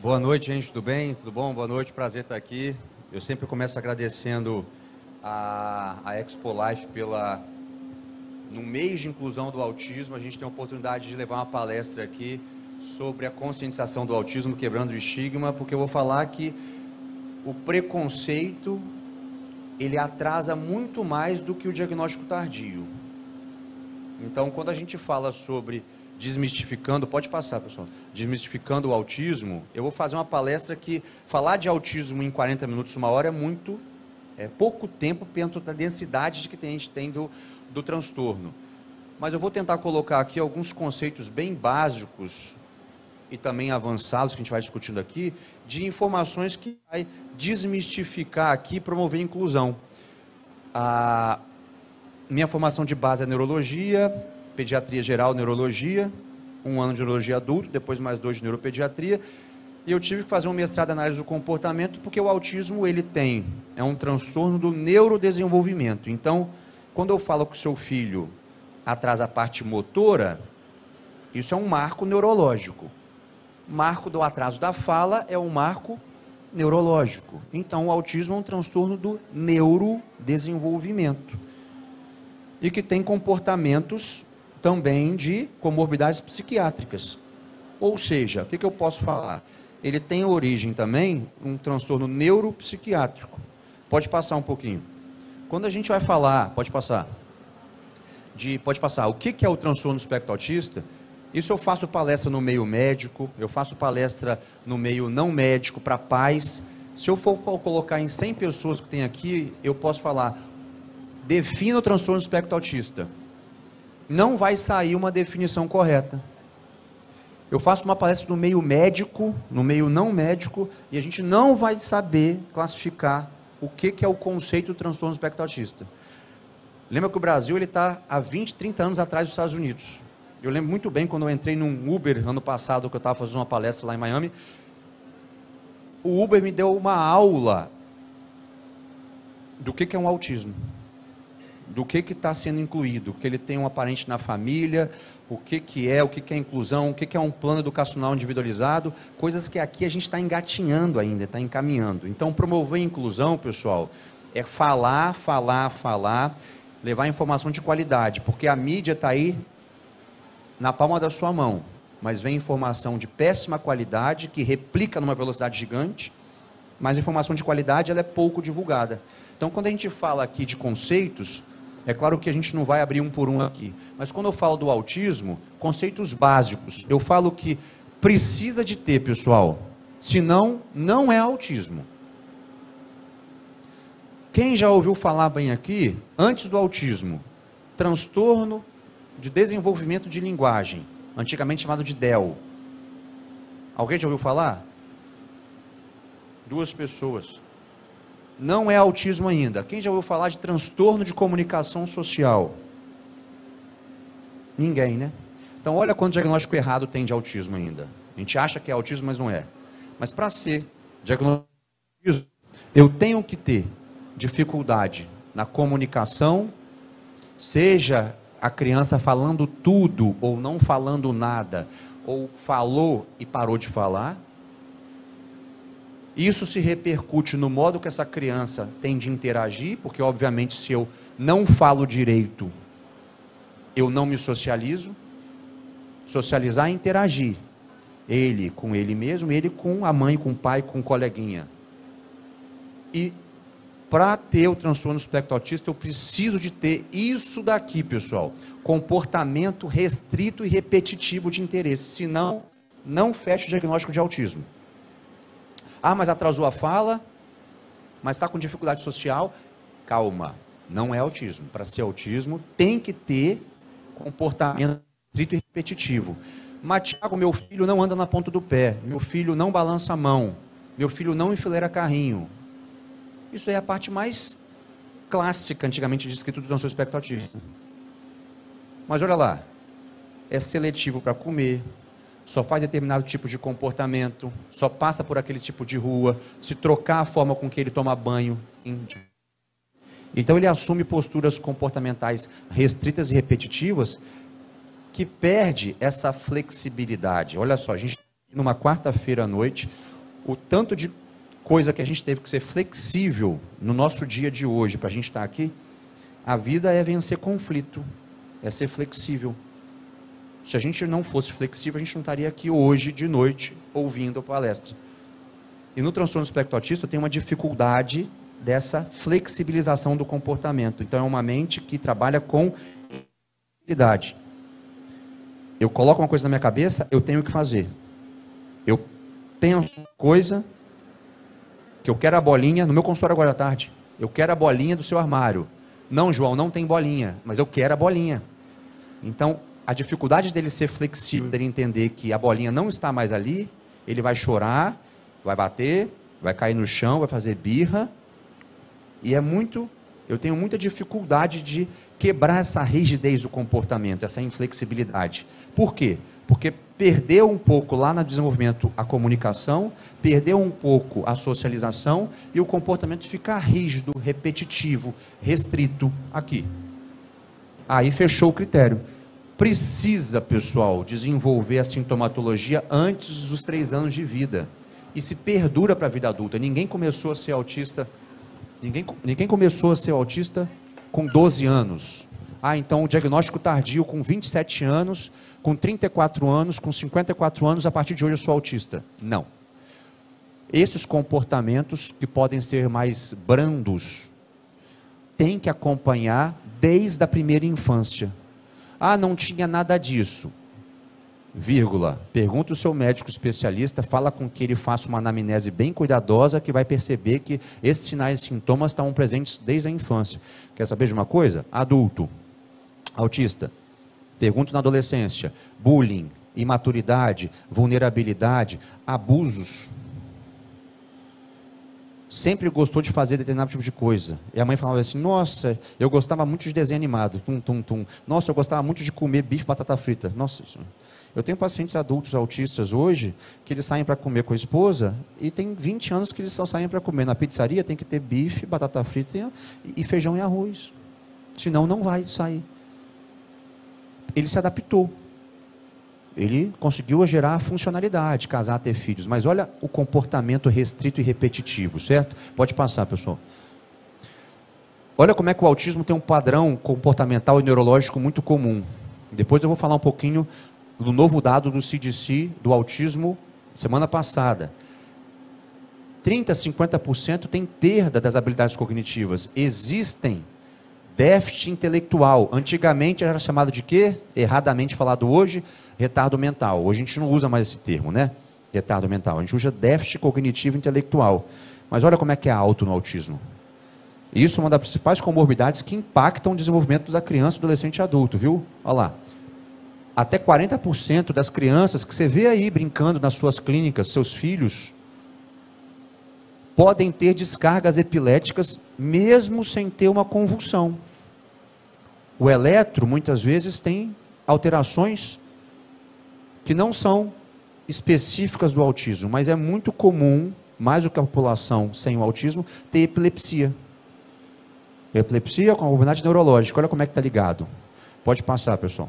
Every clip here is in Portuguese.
Boa noite, gente, tudo bem? Tudo bom? Boa noite, prazer estar aqui. Eu sempre começo agradecendo a Expo Life no mês de inclusão do autismo, a gente tem a oportunidade de levar uma palestra aqui sobre a conscientização do autismo, quebrando o estigma, porque eu vou falar que o preconceito, ele atrasa muito mais do que o diagnóstico tardio. Então, quando a gente fala sobre desmistificando, pode passar, pessoal, desmistificando o autismo, eu vou fazer uma palestra que falar de autismo em 40 minutos, uma hora é pouco tempo dentro da densidade que a gente tem do transtorno. Mas eu vou tentar colocar aqui alguns conceitos bem básicos e também avançados, que a gente vai discutindo aqui, de informações que vai desmistificar aqui e promover a inclusão. A minha formação de base é neurologia, pediatria geral, neurologia, 1 ano de neurologia adulto, depois mais 2 de neuropediatria, e eu tive que fazer um mestrado em análise do comportamento, porque o autismo, é um transtorno do neurodesenvolvimento. Então, quando eu falo que o seu filho atrasa a parte motora, isso é um marco neurológico. Marco do atraso da fala é um marco neurológico. Então, o autismo é um transtorno do neurodesenvolvimento. E que tem comportamentos também de comorbidades psiquiátricas. Ou seja, o que eu posso falar? Ele tem origem também, um transtorno neuropsiquiátrico. Pode passar um pouquinho. Quando a gente vai falar, pode passar, o que é o transtorno do espectro autista, isso eu faço palestra no meio médico, eu faço palestra no meio não médico, para pais. Se eu for colocar em 100 pessoas que tem aqui, eu posso falar, defina o transtorno do espectro autista. Não vai sair uma definição correta. Eu faço uma palestra no meio médico, no meio não médico, e a gente não vai saber classificar o que é o conceito do transtorno do espectro autista. Lembra que o Brasil está há 20, 30 anos atrás dos Estados Unidos. Eu lembro muito bem quando eu entrei num Uber, ano passado, que eu estava fazendo uma palestra lá em Miami, o Uber me deu uma aula do que é um autismo. Do que está sendo incluído, que ele tem um parente na família, o que é inclusão, o que é um plano educacional individualizado, coisas que aqui a gente está engatinhando ainda, está encaminhando. Então, promover a inclusão, pessoal, é falar, levar informação de qualidade, porque a mídia está aí na palma da sua mão, mas vem informação de péssima qualidade, que replica numa velocidade gigante, mas informação de qualidade ela é pouco divulgada. Então, quando a gente fala aqui de conceitos, é claro que a gente não vai abrir um por um aqui, mas quando eu falo do autismo, conceitos básicos, eu falo que precisa de ter, pessoal, senão não é autismo. Quem já ouviu falar bem aqui, antes do autismo, transtorno de desenvolvimento de linguagem, antigamente chamado de DEL. Alguém já ouviu falar? 2 pessoas. Não é autismo ainda. Quem já ouviu falar de transtorno de comunicação social? Ninguém, né? Então, olha quanto diagnóstico errado tem de autismo ainda. A gente acha que é autismo, mas não é. Mas para ser diagnóstico de autismo, eu tenho que ter dificuldade na comunicação, seja a criança falando tudo ou não falando nada, ou falou e parou de falar. Isso se repercute no modo que essa criança tem de interagir, porque obviamente se eu não falo direito, eu não me socializo. Socializar é interagir. Ele com ele mesmo, ele com a mãe, com o pai, com o coleguinha. E para ter o transtorno do espectro autista, eu preciso de ter isso daqui, pessoal. Comportamento restrito e repetitivo de interesse. Senão, não fecha o diagnóstico de autismo. Ah, mas atrasou a fala, mas está com dificuldade social. Calma, não é autismo. Para ser autismo, tem que ter comportamento restrito e repetitivo. Mas, Tiago, meu filho não anda na ponta do pé, meu filho não balança a mão, meu filho não enfileira carrinho. Isso é a parte mais clássica, antigamente descrito do transtorno espectro autista. Mas olha lá, é seletivo para comer, só faz determinado tipo de comportamento, só passa por aquele tipo de rua, se trocar a forma com que ele toma banho. Então ele assume posturas comportamentais restritas e repetitivas que perde essa flexibilidade. Olha só, a gente numa quarta-feira à noite, o tanto de coisa que a gente teve que ser flexível no nosso dia de hoje para a gente estar aqui. A vida é vencer conflito, é ser flexível. Se a gente não fosse flexível, a gente não estaria aqui hoje de noite ouvindo a palestra. E no transtorno do espectro autista tem uma dificuldade dessa flexibilização do comportamento. Então é uma mente que trabalha com flexibilidade. Eu coloco uma coisa na minha cabeça, eu tenho que fazer. Eu penso coisa que eu quero a bolinha, no meu consultório agora à tarde, eu quero a bolinha do seu armário. Não, João, não tem bolinha, mas eu quero a bolinha. Então, a dificuldade dele ser flexível, dele entender que a bolinha não está mais ali, ele vai chorar, vai bater, vai cair no chão, vai fazer birra, e eu tenho muita dificuldade de quebrar essa rigidez do comportamento, essa inflexibilidade. Por quê? Porque perdeu um pouco lá no desenvolvimento a comunicação, perdeu um pouco a socialização e o comportamento fica rígido, repetitivo, restrito aqui. Aí fechou o critério. Precisa, pessoal, desenvolver a sintomatologia antes dos 3 anos de vida. E se perdura para a vida adulta. Ninguém começou a ser autista, ninguém começou a ser autista com 12 anos. Ah, então o diagnóstico tardio com 27 anos, com 34 anos, com 54 anos, a partir de hoje eu sou autista. Não. Esses comportamentos que podem ser mais brandos, tem que acompanhar desde a primeira infância. Ah, não tinha nada disso. Vírgula. Pergunta o seu médico especialista, fala com que ele faça uma anamnese bem cuidadosa, que vai perceber que esses sinais e sintomas estão presentes desde a infância. Quer saber de uma coisa? Adulto, autista. Pergunto na adolescência. Bullying, imaturidade, vulnerabilidade, abusos. Sempre gostou de fazer determinado tipo de coisa. E a mãe falava assim, nossa, eu gostava muito de desenho animado. Tum, tum, tum. Nossa, eu gostava muito de comer bife e batata frita. Nossa, eu tenho pacientes adultos autistas hoje, que eles saem para comer com a esposa, e tem 20 anos que eles só saem para comer. Na pizzaria tem que ter bife, batata frita e feijão e arroz. Senão não vai sair. Ele se adaptou. Ele conseguiu gerar funcionalidade, casar, ter filhos. Mas olha o comportamento restrito e repetitivo, certo? Pode passar, pessoal. Olha como é que o autismo tem um padrão comportamental e neurológico muito comum. Depois eu vou falar um pouquinho do novo dado do CDC, do autismo, semana passada. 30% a 50% tem perda das habilidades cognitivas. Existem déficit intelectual. Antigamente era chamado de quê? Erradamente falado hoje, retardo mental. Hoje a gente não usa mais esse termo, né? Retardo mental. A gente usa déficit cognitivo intelectual. Mas olha como é que é alto no autismo. Isso é uma das principais comorbidades que impactam o desenvolvimento da criança, adolescente e adulto, viu? Olha lá. Até 40% das crianças que você vê aí brincando nas suas clínicas, seus filhos, podem ter descargas epiléticas mesmo sem ter uma convulsão. O eletro, muitas vezes, tem alterações que não são específicas do autismo, mas é muito comum, mais do que a população sem o autismo, ter epilepsia. Epilepsia com a comorbidade neurológica, olha como é que está ligado. Pode passar, pessoal.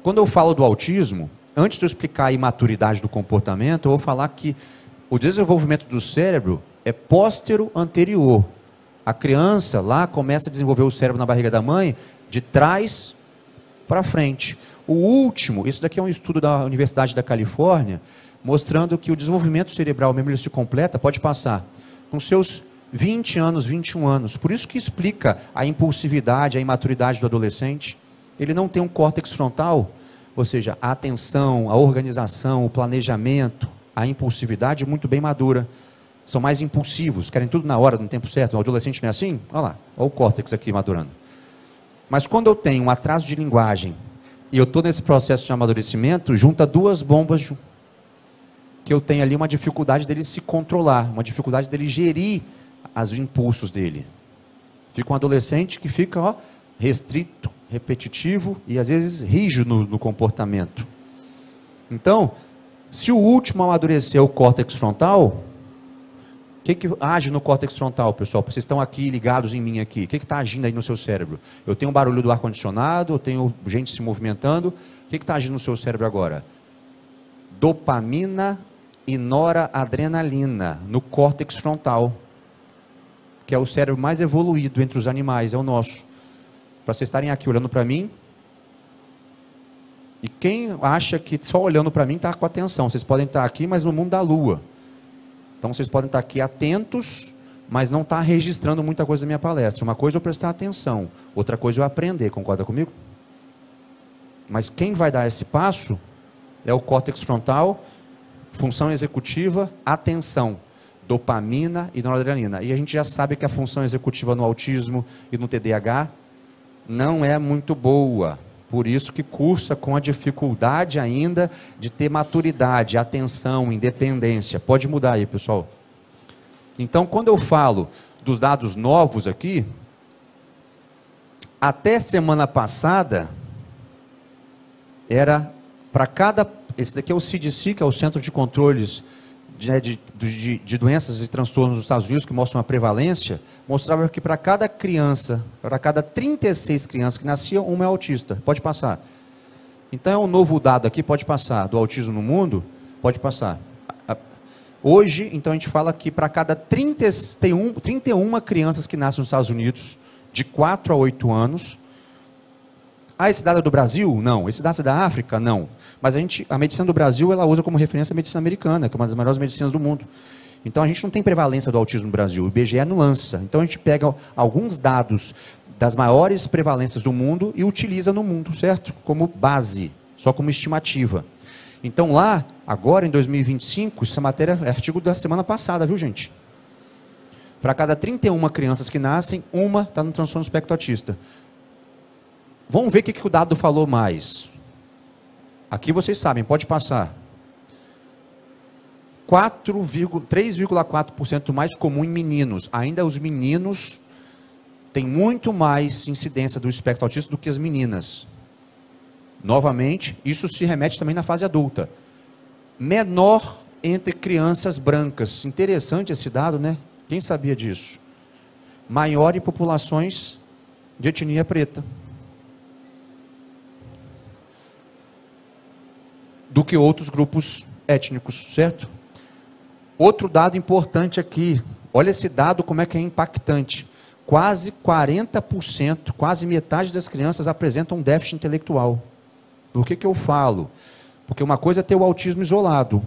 Quando eu falo do autismo, antes de eu explicar a imaturidade do comportamento, eu vou falar que o desenvolvimento do cérebro é póstero-anterior. A criança lá começa a desenvolver o cérebro na barriga da mãe de trás para frente. O último, isso daqui é um estudo da Universidade da Califórnia, mostrando que o desenvolvimento cerebral mesmo ele se completa, pode passar, com seus 20 anos, 21 anos. Por isso que explica a impulsividade, a imaturidade do adolescente. Ele não tem um córtex frontal, ou seja, a atenção, a organização, o planejamento, a impulsividade muito bem madura. São mais impulsivos, querem tudo na hora, no tempo certo. O adolescente não é assim? Olha lá, olha o córtex aqui madurando. Mas quando eu tenho um atraso de linguagem e eu estou nesse processo de amadurecimento, junta duas bombas que eu tenho ali uma dificuldade dele se controlar, uma dificuldade dele gerir os impulsos dele. Fica um adolescente que fica restrito, repetitivo e às vezes rígido no comportamento. Então, se o último amadurecer é o córtex frontal, o que age no córtex frontal, pessoal? Vocês estão aqui ligados em mim aqui. O que está agindo aí no seu cérebro? Eu tenho o barulho do ar-condicionado, eu tenho gente se movimentando. O que está agindo no seu cérebro agora? Dopamina e noradrenalina no córtex frontal, que é o cérebro mais evoluído entre os animais, é o nosso. Para vocês estarem aqui olhando para mim, e quem acha que só olhando para mim está com atenção, vocês podem estar aqui, mas no mundo da lua. Então vocês podem estar aqui atentos, mas não estar registrando muita coisa da minha palestra. Uma coisa é eu prestar atenção, outra coisa é eu aprender, concorda comigo? Mas quem vai dar esse passo é o córtex frontal, função executiva, atenção, dopamina e noradrenalina. E a gente já sabe que a função executiva no autismo e no TDAH não é muito boa. Por isso que cursa com a dificuldade ainda de ter maturidade, atenção, independência. Pode mudar aí, pessoal. Então, quando eu falo dos dados novos aqui, até semana passada, era para cada... Esse daqui é o CDC, que é o Centro de Controles de Doenças e Transtornos dos Estados Unidos, que mostram a prevalência, mostrava que para cada criança, para cada 36 crianças que nasciam, uma é autista. Pode passar. Então, é um novo dado aqui, pode passar, do autismo no mundo, pode passar. Hoje, então, a gente fala que para cada 31 crianças que nascem nos Estados Unidos, de 4 a 8 anos, esse dado é do Brasil? Não. Esse dado é da África? Não. Mas a medicina do Brasil, ela usa como referência a medicina americana, que é uma das maiores medicinas do mundo. Então, a gente não tem prevalência do autismo no Brasil, o IBGE não lança. Então, a gente pega alguns dados das maiores prevalências do mundo e utiliza no mundo, certo? Como base, só como estimativa. Então, lá, agora em 2025, essa matéria é artigo da semana passada, viu, gente? Para cada 31 crianças que nascem, uma está no transtorno espectro autista. Vamos ver o que o dado falou mais. Aqui vocês sabem, pode passar. 3,4% mais comum em meninos. Ainda os meninos têm muito mais incidência do espectro autista do que as meninas. Novamente, isso se remete também na fase adulta. Menor entre crianças brancas. Interessante esse dado, né? Quem sabia disso? Maior em populações de etnia preta do que outros grupos étnicos, certo? Outro dado importante aqui, olha esse dado como é que é impactante. Quase 40%, quase metade das crianças apresentam um déficit intelectual. Por que eu falo? Porque uma coisa é ter o autismo isolado.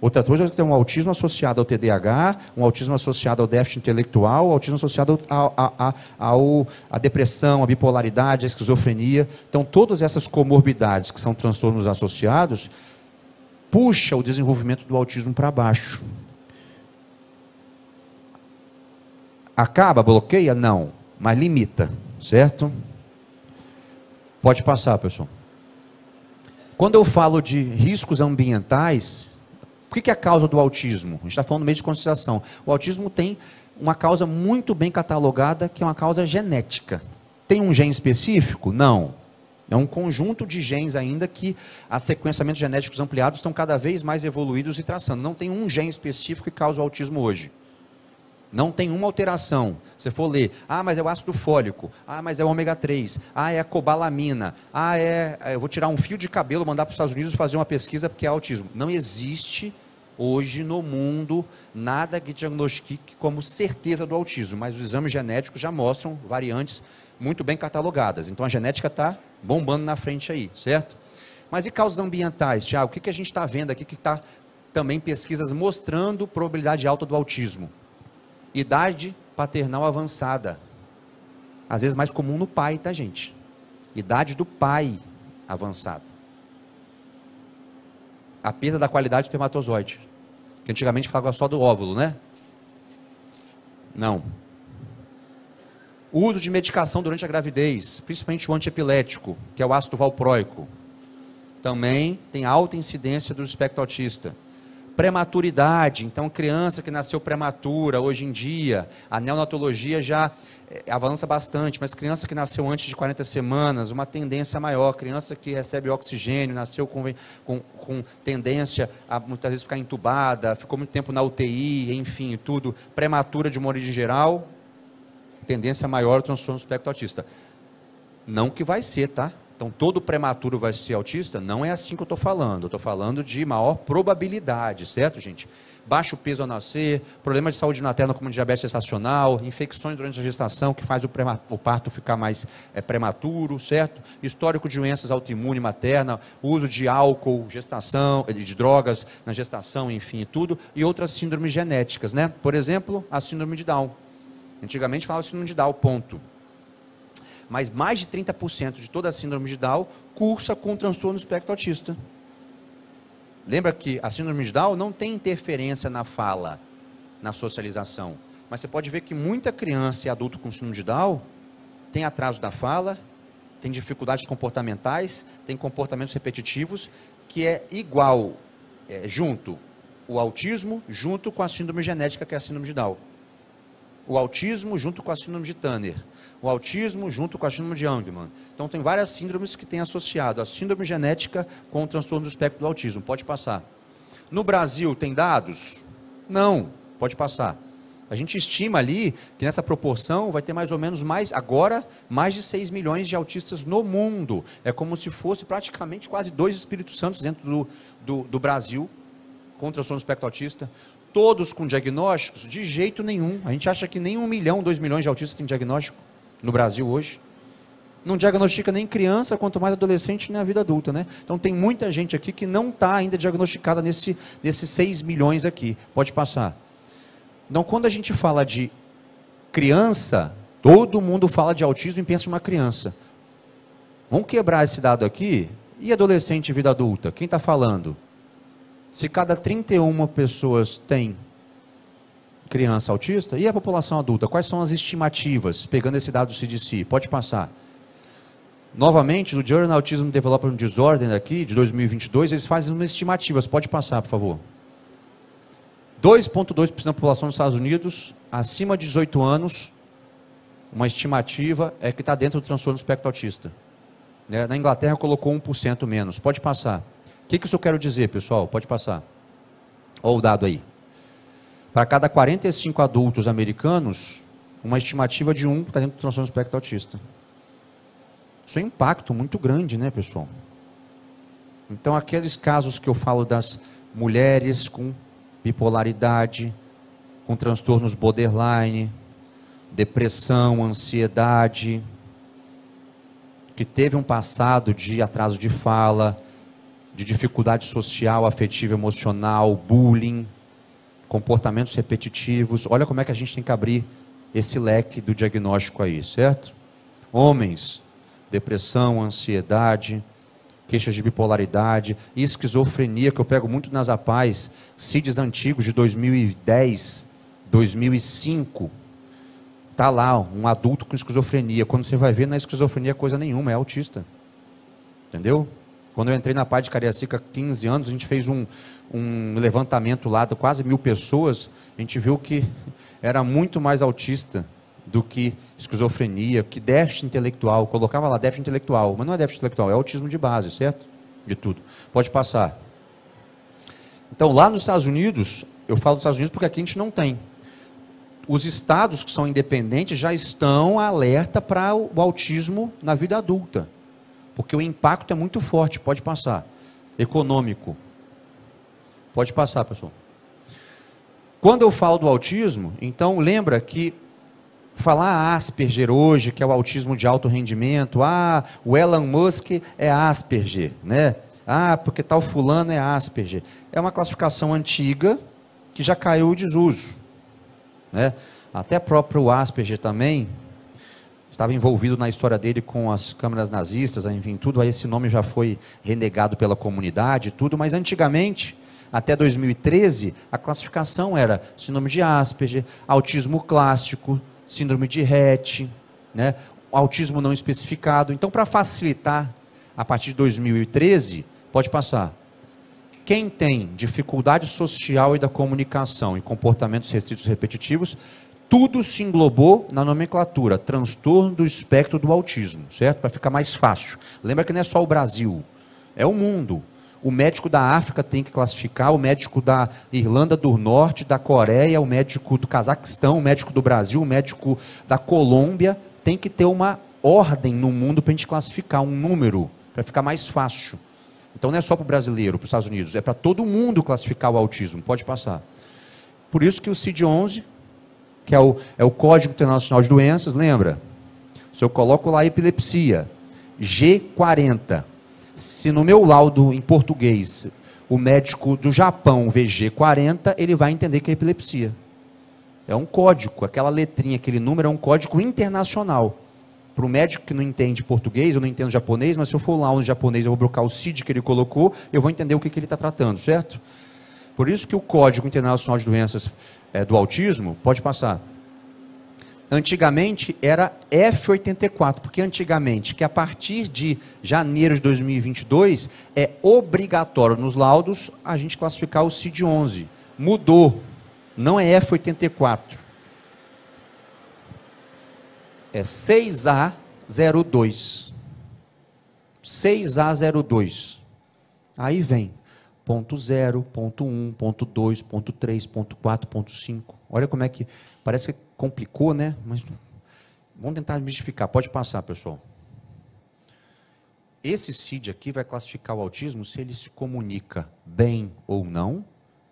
Outra coisa é ter um autismo associado ao TDAH, um autismo associado ao déficit intelectual, um autismo associado à depressão, à bipolaridade, à esquizofrenia. Então, todas essas comorbidades, que são transtornos associados, puxa o desenvolvimento do autismo para baixo. Acaba, bloqueia? Não, mas limita, certo? Pode passar, pessoal. Quando eu falo de riscos ambientais, o que é a causa do autismo? A gente está falando no meio de conscientização. O autismo tem uma causa muito bem catalogada, que é uma causa genética. Tem um gene específico? Não. É um conjunto de genes ainda que os sequenciamentos genéticos ampliados estão cada vez mais evoluídos e traçando. Não tem um gene específico que causa o autismo hoje. Não tem uma alteração. Se for ler, mas é o ácido fólico, mas é o ômega 3, é a cobalamina, eu vou tirar um fio de cabelo, mandar para os Estados Unidos fazer uma pesquisa porque é autismo. Não existe hoje no mundo nada que diagnostique como certeza do autismo, mas os exames genéticos já mostram variantes muito bem catalogadas. Então a genética está bombando na frente aí, certo? Mas e causas ambientais, Tiago? O que a gente está vendo aqui que está também pesquisas mostrando probabilidade alta do autismo? Idade paternal avançada. Às vezes mais comum no pai, tá, gente? Idade do pai avançada. A perda da qualidade do espermatozoide. Que antigamente falava só do óvulo, né? Não. O uso de medicação durante a gravidez, principalmente o antiepilético, que é o ácido valproico. Também tem alta incidência do espectro autista. Prematuridade, então criança que nasceu prematura, hoje em dia, a neonatologia já avança bastante, mas criança que nasceu antes de 40 semanas, uma tendência maior, criança que recebe oxigênio, nasceu com tendência a muitas vezes ficar entubada, ficou muito tempo na UTI, enfim, tudo, prematura de uma origem geral, tendência maior ao transtorno do espectro autista. Não que vai ser, tá? Então, todo prematuro vai ser autista? Não é assim que eu estou falando. Eu estou falando de maior probabilidade, certo, gente? Baixo peso ao nascer, problemas de saúde materna como diabetes gestacional, infecções durante a gestação que faz o parto ficar mais prematuro, certo? Histórico de doenças autoimune materna, uso de álcool, gestação, de drogas na gestação, enfim, tudo. E outras síndromes genéticas, né? Por exemplo, a síndrome de Down. Antigamente falava síndrome de Down, ponto. Mas mais de 30% de toda a síndrome de Down cursa com transtorno do espectro autista. Lembra que a síndrome de Down não tem interferência na fala, na socialização. Mas você pode ver que muita criança e adulto com síndrome de Down tem atraso da fala, tem dificuldades comportamentais, tem comportamentos repetitivos, que é igual, junto, o autismo junto com a síndrome genética, que é a síndrome de Down. O autismo junto com a síndrome de Turner. O autismo junto com a síndrome de Youngman. Então, tem várias síndromes que têm associado a síndrome genética com o transtorno do espectro do autismo. Pode passar. No Brasil, tem dados? Não. Pode passar. A gente estima ali que nessa proporção vai ter mais ou menos agora, mais de 6 milhões de autistas no mundo. É como se fosse praticamente quase 2 Espíritos Santos dentro do Brasil, com transtorno do espectro autista. Todos com diagnósticos? De jeito nenhum. A gente acha que nem 1 milhão, 2 milhões de autistas têm diagnóstico no Brasil hoje. Não diagnostica nem criança, quanto mais adolescente, nem a vida adulta, né? Então tem muita gente aqui que não está ainda diagnosticada nesses 6 milhões aqui. Pode passar. Então, quando a gente fala de criança, todo mundo fala de autismo e pensa em uma criança. Vamos quebrar esse dado aqui? E adolescente e vida adulta? Quem está falando? Se cada 31 pessoas tem criança autista, e a população adulta? Quais são as estimativas, pegando esse dado do CDC? Pode passar. Novamente, no Journal Autism Development Disorder aqui, de 2022, eles fazem umas estimativas. Pode passar, por favor. 2,2% da população dos Estados Unidos, acima de 18 anos, uma estimativa é que está dentro do transtorno do espectro autista. Na Inglaterra colocou 1% menos. Pode passar. O que isso eu quero dizer, pessoal? Pode passar. Olha o dado aí. Para cada 45 adultos americanos, uma estimativa de 1 está dentro do transtorno do espectro autista. Isso é um impacto muito grande, né, pessoal? Então, aqueles casos que eu falo das mulheres com bipolaridade, com transtornos borderline, depressão, ansiedade, que teve um passado de atraso de fala, de dificuldade social, afetiva, emocional, bullying, comportamentos repetitivos. Olha como é que a gente tem que abrir esse leque do diagnóstico aí, certo? Homens, depressão, ansiedade, queixas de bipolaridade, esquizofrenia, que eu pego muito nas APAES, CIDs antigos de 2010, 2005, está lá, um adulto com esquizofrenia. Quando você vai ver, não é esquizofrenia coisa nenhuma, é autista. Entendeu? Quando eu entrei na PAI de Cariacica há 15 anos, a gente fez um levantamento lá de quase 1.000 pessoas, a gente viu que era muito mais autista do que esquizofrenia, que déficit intelectual, colocava lá déficit intelectual, mas não é déficit intelectual, é autismo de base, certo? De tudo. Pode passar. Então, lá nos Estados Unidos, eu falo dos Estados Unidos porque aqui a gente não tem. Os estados que são independentes já estão alerta para o autismo na vida adulta, porque o impacto é muito forte. Pode passar. Econômico. Pode passar, pessoal. Quando eu falo do autismo, então lembra que falar Asperger hoje, que é o autismo de alto rendimento, o Elon Musk é Asperger, né? Porque tal fulano é Asperger. É uma classificação antiga que já caiu em desuso, né? Até próprio Asperger também estava envolvido na história dele com as câmaras nazistas, enfim, tudo. Aí esse nome já foi renegado pela comunidade, tudo. Mas antigamente, até 2013, a classificação era síndrome de Asperger, autismo clássico, síndrome de Rett, né? Autismo não especificado. Então, para facilitar, a partir de 2013, pode passar. Quem tem dificuldade social e da comunicação e comportamentos restritos repetitivos, tudo se englobou na nomenclatura, transtorno do espectro do autismo, certo? Para ficar mais fácil. Lembra que não é só o Brasil, é o mundo. O médico da África tem que classificar, o médico da Irlanda do Norte, da Coreia, o médico do Cazaquistão, o médico do Brasil, o médico da Colômbia, tem que ter uma ordem no mundo para a gente classificar um número, para ficar mais fácil. Então não é só para o brasileiro, para os Estados Unidos, é para todo mundo classificar o autismo, pode passar. Por isso que o CID-11, que é o Código Internacional de Doenças, lembra? Se eu coloco lá epilepsia, G40, se no meu laudo em português o médico do Japão vê G40, ele vai entender que é epilepsia. É um código, aquela letrinha, aquele número é um código internacional. Para o médico que não entende português, eu não entendo japonês, mas se eu for lá no japonês, eu vou blocar o CID que ele colocou, eu vou entender o que ele está tratando, certo? Por isso que o Código Internacional de Doenças do Autismo, pode passar. Antigamente era F84, porque antigamente, que a partir de janeiro de 2022, é obrigatório nos laudos a gente classificar o CID-11. Mudou, não é F84. É 6A02. 6A02. Aí vem ponto 0, ponto 1, ponto 2, ponto 3, ponto 4, ponto 5. Olha como é que, parece que complicou, né? Mas vamos tentar mistificar. Pode passar, pessoal. Esse CID aqui vai classificar o autismo se ele se comunica bem ou não.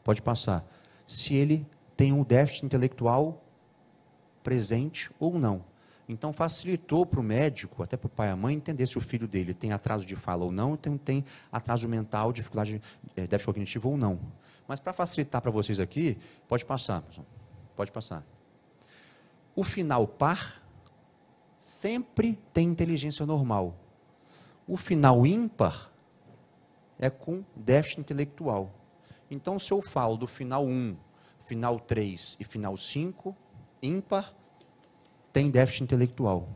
Pode passar. Se ele tem um déficit intelectual presente ou não. Então, facilitou para o médico, até para o pai e a mãe, entender se o filho dele tem atraso de fala ou não, tem atraso mental, dificuldade, déficit cognitivo ou não. Mas, para facilitar para vocês aqui, pode passar, pessoal. Pode passar. O final par sempre tem inteligência normal. O final ímpar é com déficit intelectual. Então, se eu falo do final 1, final 3 e final 5, ímpar, tem déficit intelectual.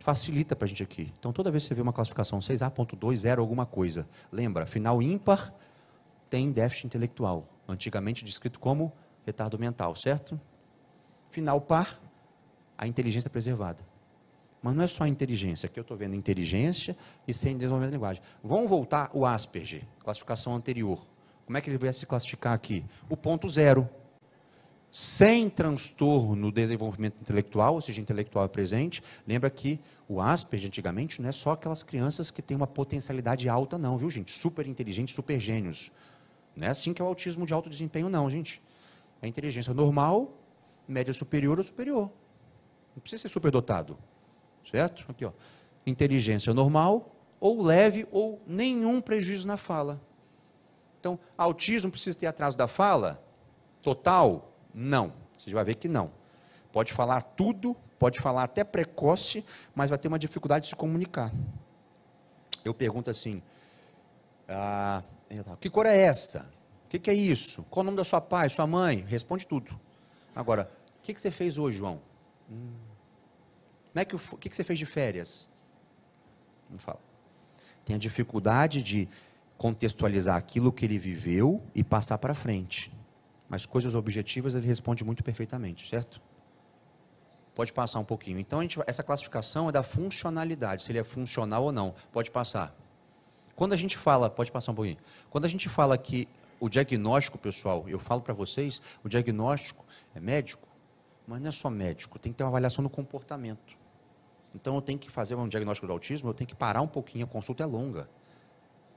Facilita para a gente aqui. Então, toda vez que você vê uma classificação 6A.2, 0 alguma coisa, lembra, final ímpar tem déficit intelectual. Antigamente descrito como retardo mental, certo? Final par, a inteligência preservada. Mas não é só a inteligência, aqui eu estou vendo inteligência e sem desenvolvimento de linguagem. Vamos voltar o Asperger, classificação anterior. Como é que ele vai se classificar aqui? O ponto 0. Sem transtorno do desenvolvimento intelectual, ou seja, intelectual é presente. Lembra que o Asperger, antigamente, não é só aquelas crianças que têm uma potencialidade alta, não, viu, gente? Super inteligentes, super gênios. Não é assim que é o autismo de alto desempenho, não, gente. É inteligência normal, média superior ou superior. Não precisa ser superdotado. Certo? Aqui, ó. Inteligência normal, ou leve, ou nenhum prejuízo na fala. Então, autismo precisa ter atraso da fala? Total? Não. Você vai ver que não. Pode falar tudo, pode falar até precoce, mas vai ter uma dificuldade de se comunicar. Eu pergunto assim, que cor é essa? O que é isso? Qual o nome da sua pai, sua mãe? Responde tudo. Agora, o que você fez hoje, João? O que você fez de férias? Não fala. Tem a dificuldade de contextualizar aquilo que ele viveu e passar para frente. Mas coisas objetivas ele responde muito perfeitamente, certo? Pode passar um pouquinho. Então, essa classificação é da funcionalidade, se ele é funcional ou não. Pode passar. Quando a gente fala, pode passar um pouquinho. Quando a gente fala que o diagnóstico, pessoal, eu falo para vocês, o diagnóstico é médico, mas não é só médico, tem que ter uma avaliação do comportamento. Então, eu tenho que fazer um diagnóstico do autismo, eu tenho que parar um pouquinho, a consulta é longa.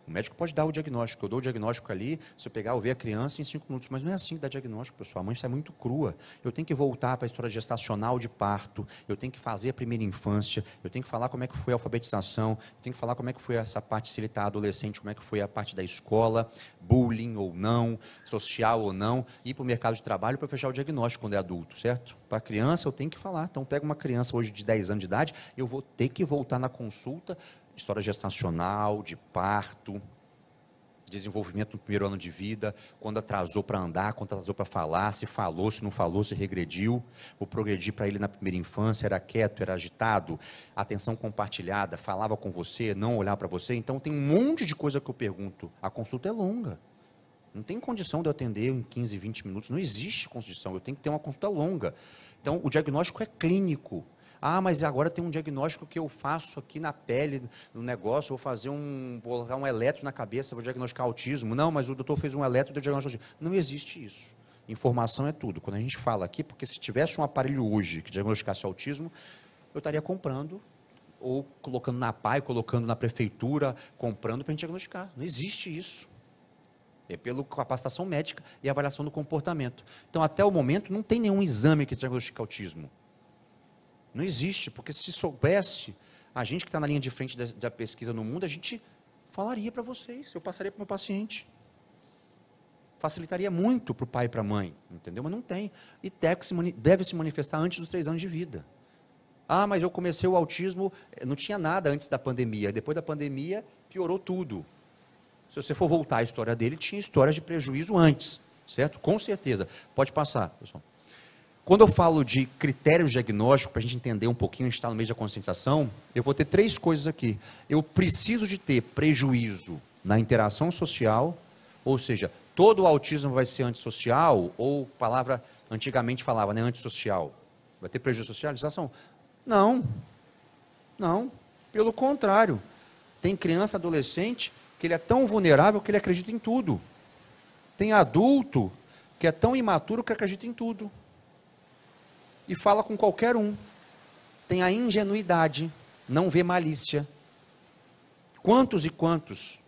O médico pode dar o diagnóstico, eu dou o diagnóstico ali, se eu pegar, eu ver a criança em 5 minutos, mas não é assim que dá diagnóstico, pessoal, a mãe sai muito crua. Eu tenho que voltar para a história gestacional de parto, eu tenho que fazer a primeira infância, eu tenho que falar como é que foi a alfabetização, eu tenho que falar como é que foi essa parte, se ele está adolescente, como é que foi a parte da escola, bullying ou não, social ou não, ir para o mercado de trabalho para fechar o diagnóstico quando é adulto, certo? Para criança eu tenho que falar, então pega uma criança hoje de 10 anos de idade, eu vou ter que voltar na consulta, história gestacional, de parto, desenvolvimento no primeiro ano de vida, quando atrasou para andar, quando atrasou para falar, se falou, se não falou, se regrediu, vou progredir para ele na primeira infância, era quieto, era agitado, atenção compartilhada, falava com você, não olhava para você, então tem um monte de coisa que eu pergunto, a consulta é longa, não tem condição de eu atender em 15, 20 minutos, não existe condição, eu tenho que ter uma consulta longa, então o diagnóstico é clínico. Mas agora tem um diagnóstico que eu faço aqui na pele, no negócio, vou colocar um eletro na cabeça, vou diagnosticar autismo. Não, mas o doutor fez um eletro e deu diagnóstico autismo. Não existe isso. Informação é tudo. Quando a gente fala aqui, porque se tivesse um aparelho hoje que diagnosticasse autismo, eu estaria comprando, ou colocando na PAI, colocando na prefeitura, comprando para a gente diagnosticar. Não existe isso. É pela capacitação médica e avaliação do comportamento. Então, até o momento, não tem nenhum exame que diagnostique autismo. Não existe, porque se soubesse, a gente que está na linha de frente da pesquisa no mundo, a gente falaria para vocês, eu passaria para o meu paciente. Facilitaria muito para o pai e para a mãe, entendeu? Mas não tem. E deve se manifestar antes dos 3 anos de vida. Ah, mas eu comecei o autismo, não tinha nada antes da pandemia. Depois da pandemia, piorou tudo. Se você for voltar à história dele, tinha histórias de prejuízo antes, certo? Com certeza. Pode passar, pessoal. Quando eu falo de critérios diagnósticos, para a gente entender um pouquinho, a gente está no meio da conscientização, eu vou ter 3 coisas aqui. Eu preciso de ter prejuízo na interação social, ou seja, todo o autismo vai ser antissocial, ou palavra antigamente falava, né, antissocial. Vai ter prejuízo social? Não, não, pelo contrário. Tem criança, adolescente, que ele é tão vulnerável que ele acredita em tudo. Tem adulto que é tão imaturo que acredita em tudo. E fala com qualquer um. Tem a ingenuidade, não vê malícia. Quantos e quantos,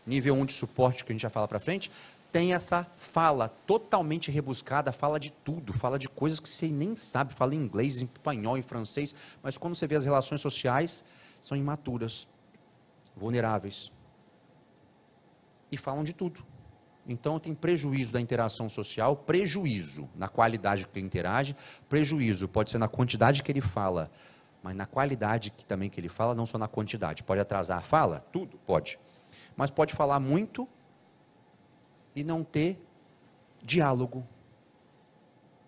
nível 1 de suporte, que a gente já fala para frente, tem essa fala totalmente rebuscada, fala de tudo, fala de coisas que você nem sabe, fala em inglês, em espanhol, em francês, mas quando você vê as relações sociais, são imaturas, vulneráveis. E falam de tudo. Então, tem prejuízo da interação social, prejuízo na qualidade que ele interage, prejuízo pode ser na quantidade que ele fala, mas na qualidade também que ele fala, não só na quantidade. Pode atrasar a fala? Tudo, pode. Mas pode falar muito e não ter diálogo.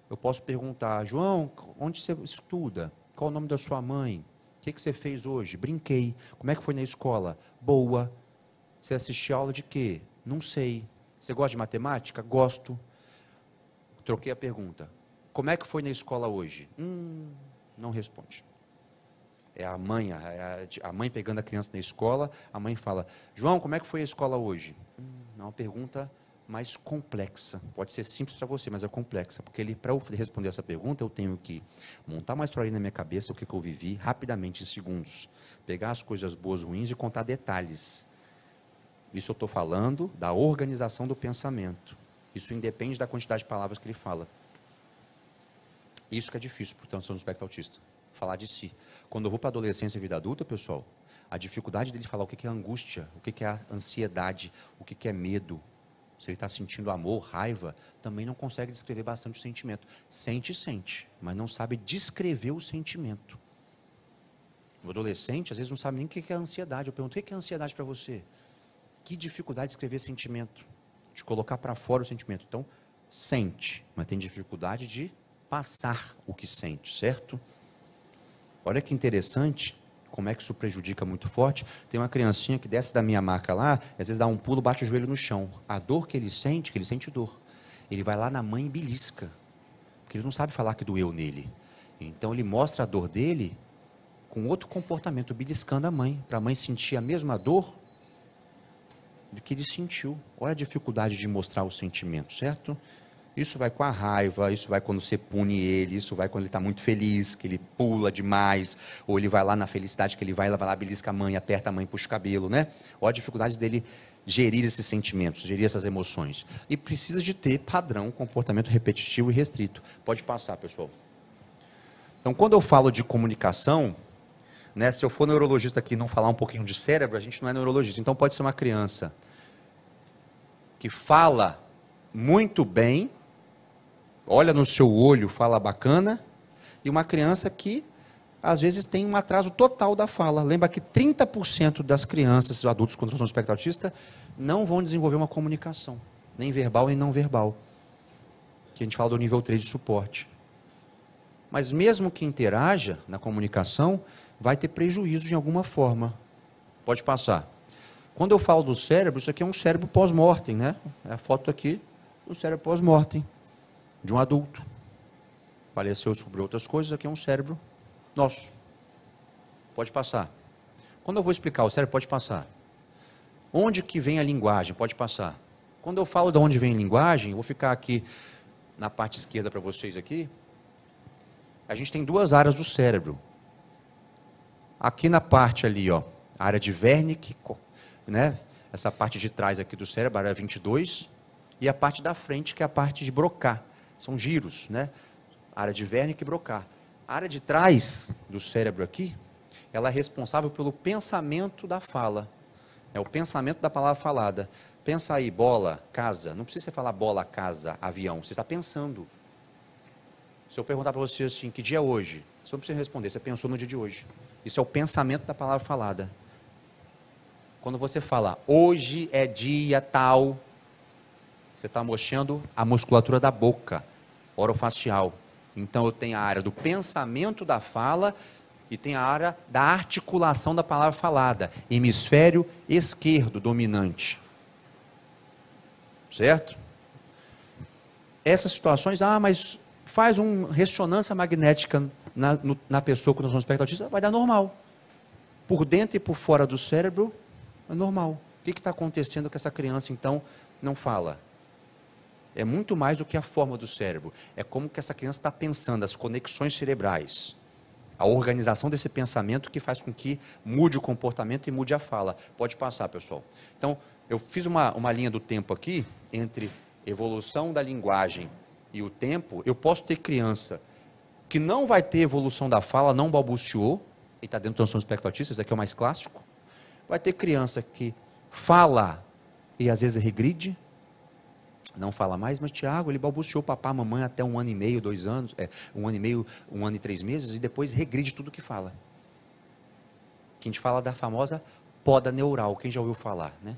Eu posso perguntar, João, onde você estuda? Qual o nome da sua mãe? O que você fez hoje? Brinquei. Como é que foi na escola? Boa. Você assistiu aula de quê? Não sei. Você gosta de matemática? Gosto. Troquei a pergunta. Como é que foi na escola hoje? Não responde. É a mãe pegando a criança na escola, a mãe fala, João, como é que foi a escola hoje? É uma pergunta mais complexa. Pode ser simples para você, mas é complexa. Porque para eu responder essa pergunta, eu tenho que montar uma história na minha cabeça, o que eu vivi, rapidamente, em segundos. Pegar as coisas boas, ruins e contar detalhes. Isso eu estou falando da organização do pensamento. Isso independe da quantidade de palavras que ele fala. Isso que é difícil para o transtorno do espectro autista. Falar de si. Quando eu vou para a adolescência e vida adulta, pessoal, a dificuldade dele falar o que é angústia, o que é a ansiedade, o que é medo, se ele está sentindo amor, raiva, também não consegue descrever bastante o sentimento. Sente, mas não sabe descrever o sentimento. O adolescente, às vezes, não sabe nem o que é ansiedade. Eu pergunto, o que é ansiedade para você? Que dificuldade de escrever sentimento, de colocar para fora o sentimento. Então, sente, mas tem dificuldade de passar o que sente, certo? Olha que interessante, como é que isso prejudica muito forte. Tem uma criancinha que desce da minha maca lá, às vezes dá um pulo, bate o joelho no chão. A dor que ele sente dor. Ele vai lá na mãe e belisca, porque ele não sabe falar que doeu nele. Então, ele mostra a dor dele com outro comportamento, beliscando a mãe, para a mãe sentir a mesma dor do que ele sentiu. Olha a dificuldade de mostrar o sentimento, certo? Isso vai com a raiva, isso vai quando você pune ele, isso vai quando ele está muito feliz, que ele pula demais, ou ele vai lá na felicidade, que ele vai lá, belisca a mãe, aperta a mãe, puxa o cabelo, né? Olha a dificuldade dele gerir esses sentimentos, gerir essas emoções. E precisa de ter padrão, comportamento repetitivo e restrito. Pode passar, pessoal. Então, quando eu falo de comunicação, né, se eu for neurologista aqui e não falar um pouquinho de cérebro, a gente não é neurologista. Então, pode ser uma criança que fala muito bem, olha no seu olho, fala bacana, e uma criança que, às vezes, tem um atraso total da fala. Lembra que 30% das crianças, adultos com transtorno do espectro autista, não vão desenvolver uma comunicação, nem verbal nem não verbal, que a gente fala do nível 3 de suporte. Mas mesmo que interaja na comunicação, vai ter prejuízo de alguma forma. Pode passar. Quando eu falo do cérebro, isso aqui é um cérebro pós-mortem, né? É a foto aqui do cérebro pós-mortem de um adulto. Faleceu sobre outras coisas, aqui é um cérebro nosso. Pode passar. Quando eu vou explicar o cérebro, pode passar. Onde que vem a linguagem? Pode passar. Quando eu falo de onde vem a linguagem, eu vou ficar aqui na parte esquerda para vocês aqui. A gente tem duas áreas do cérebro. Aqui na parte ali, ó, a área de Wernicke, né? Essa parte de trás aqui do cérebro, a área 22, e a parte da frente, que é a parte de Broca. São giros, né? A área de Wernicke e Broca. A área de trás do cérebro aqui, ela é responsável pelo pensamento da fala. É o pensamento da palavra falada. Pensa aí, bola, casa. Não precisa você falar bola, casa, avião. Você está pensando. Se eu perguntar para você assim, que dia é hoje? Você não precisa responder, você pensou no dia de hoje. Isso é o pensamento da palavra falada. Quando você fala, hoje é dia tal, você está mostrando a musculatura da boca, orofacial. Então eu tenho a área do pensamento da fala e tem a área da articulação da palavra falada. Hemisfério esquerdo dominante. Certo? Essas situações, mas faz uma ressonância magnética na pessoa com transtorno do espectro autista, vai dar normal. Por dentro e por fora do cérebro, é normal. O que está acontecendo que essa criança, então, não fala? É muito mais do que a forma do cérebro. É como que essa criança está pensando, as conexões cerebrais. A organização desse pensamento que faz com que mude o comportamento e mude a fala. Pode passar, pessoal. Então, eu fiz uma linha do tempo aqui, entre evolução da linguagem e o tempo. Eu posso ter criança que não vai ter evolução da fala, não balbuciou, e está dentro do transtorno do espectro autista, esse daqui é o mais clássico. Vai ter criança que fala e às vezes regride, não fala mais, mas Tiago, ele balbuciou papá, mamãe até 1 ano e meio, 2 anos, 1 ano e meio, 1 ano e 3 meses, e depois regride tudo que fala. Que a gente fala da famosa poda neural, quem já ouviu falar, né?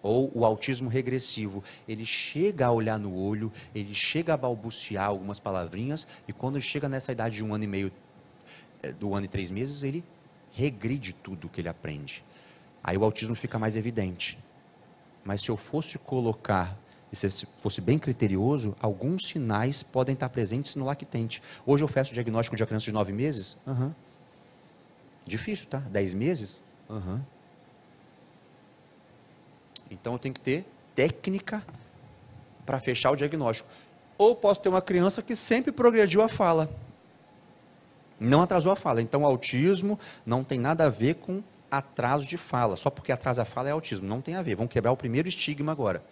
Ou o autismo regressivo, ele chega a olhar no olho, ele chega a balbuciar algumas palavrinhas, e quando ele chega nessa idade de 1 ano e meio, do 1 ano e 3 meses, ele regride tudo que ele aprende. Aí o autismo fica mais evidente. Mas se eu fosse colocar, e se fosse bem criterioso, alguns sinais podem estar presentes no lactente. Hoje eu faço o diagnóstico de uma criança de 9 meses? Difícil, tá? 10 meses? Então eu tenho que ter técnica para fechar o diagnóstico. Ou posso ter uma criança que sempre progrediu a fala. Não atrasou a fala. Então o autismo não tem nada a ver com atraso de fala. Só porque atrasa a fala é autismo. Não tem a ver. Vamos quebrar o primeiro estigma agora.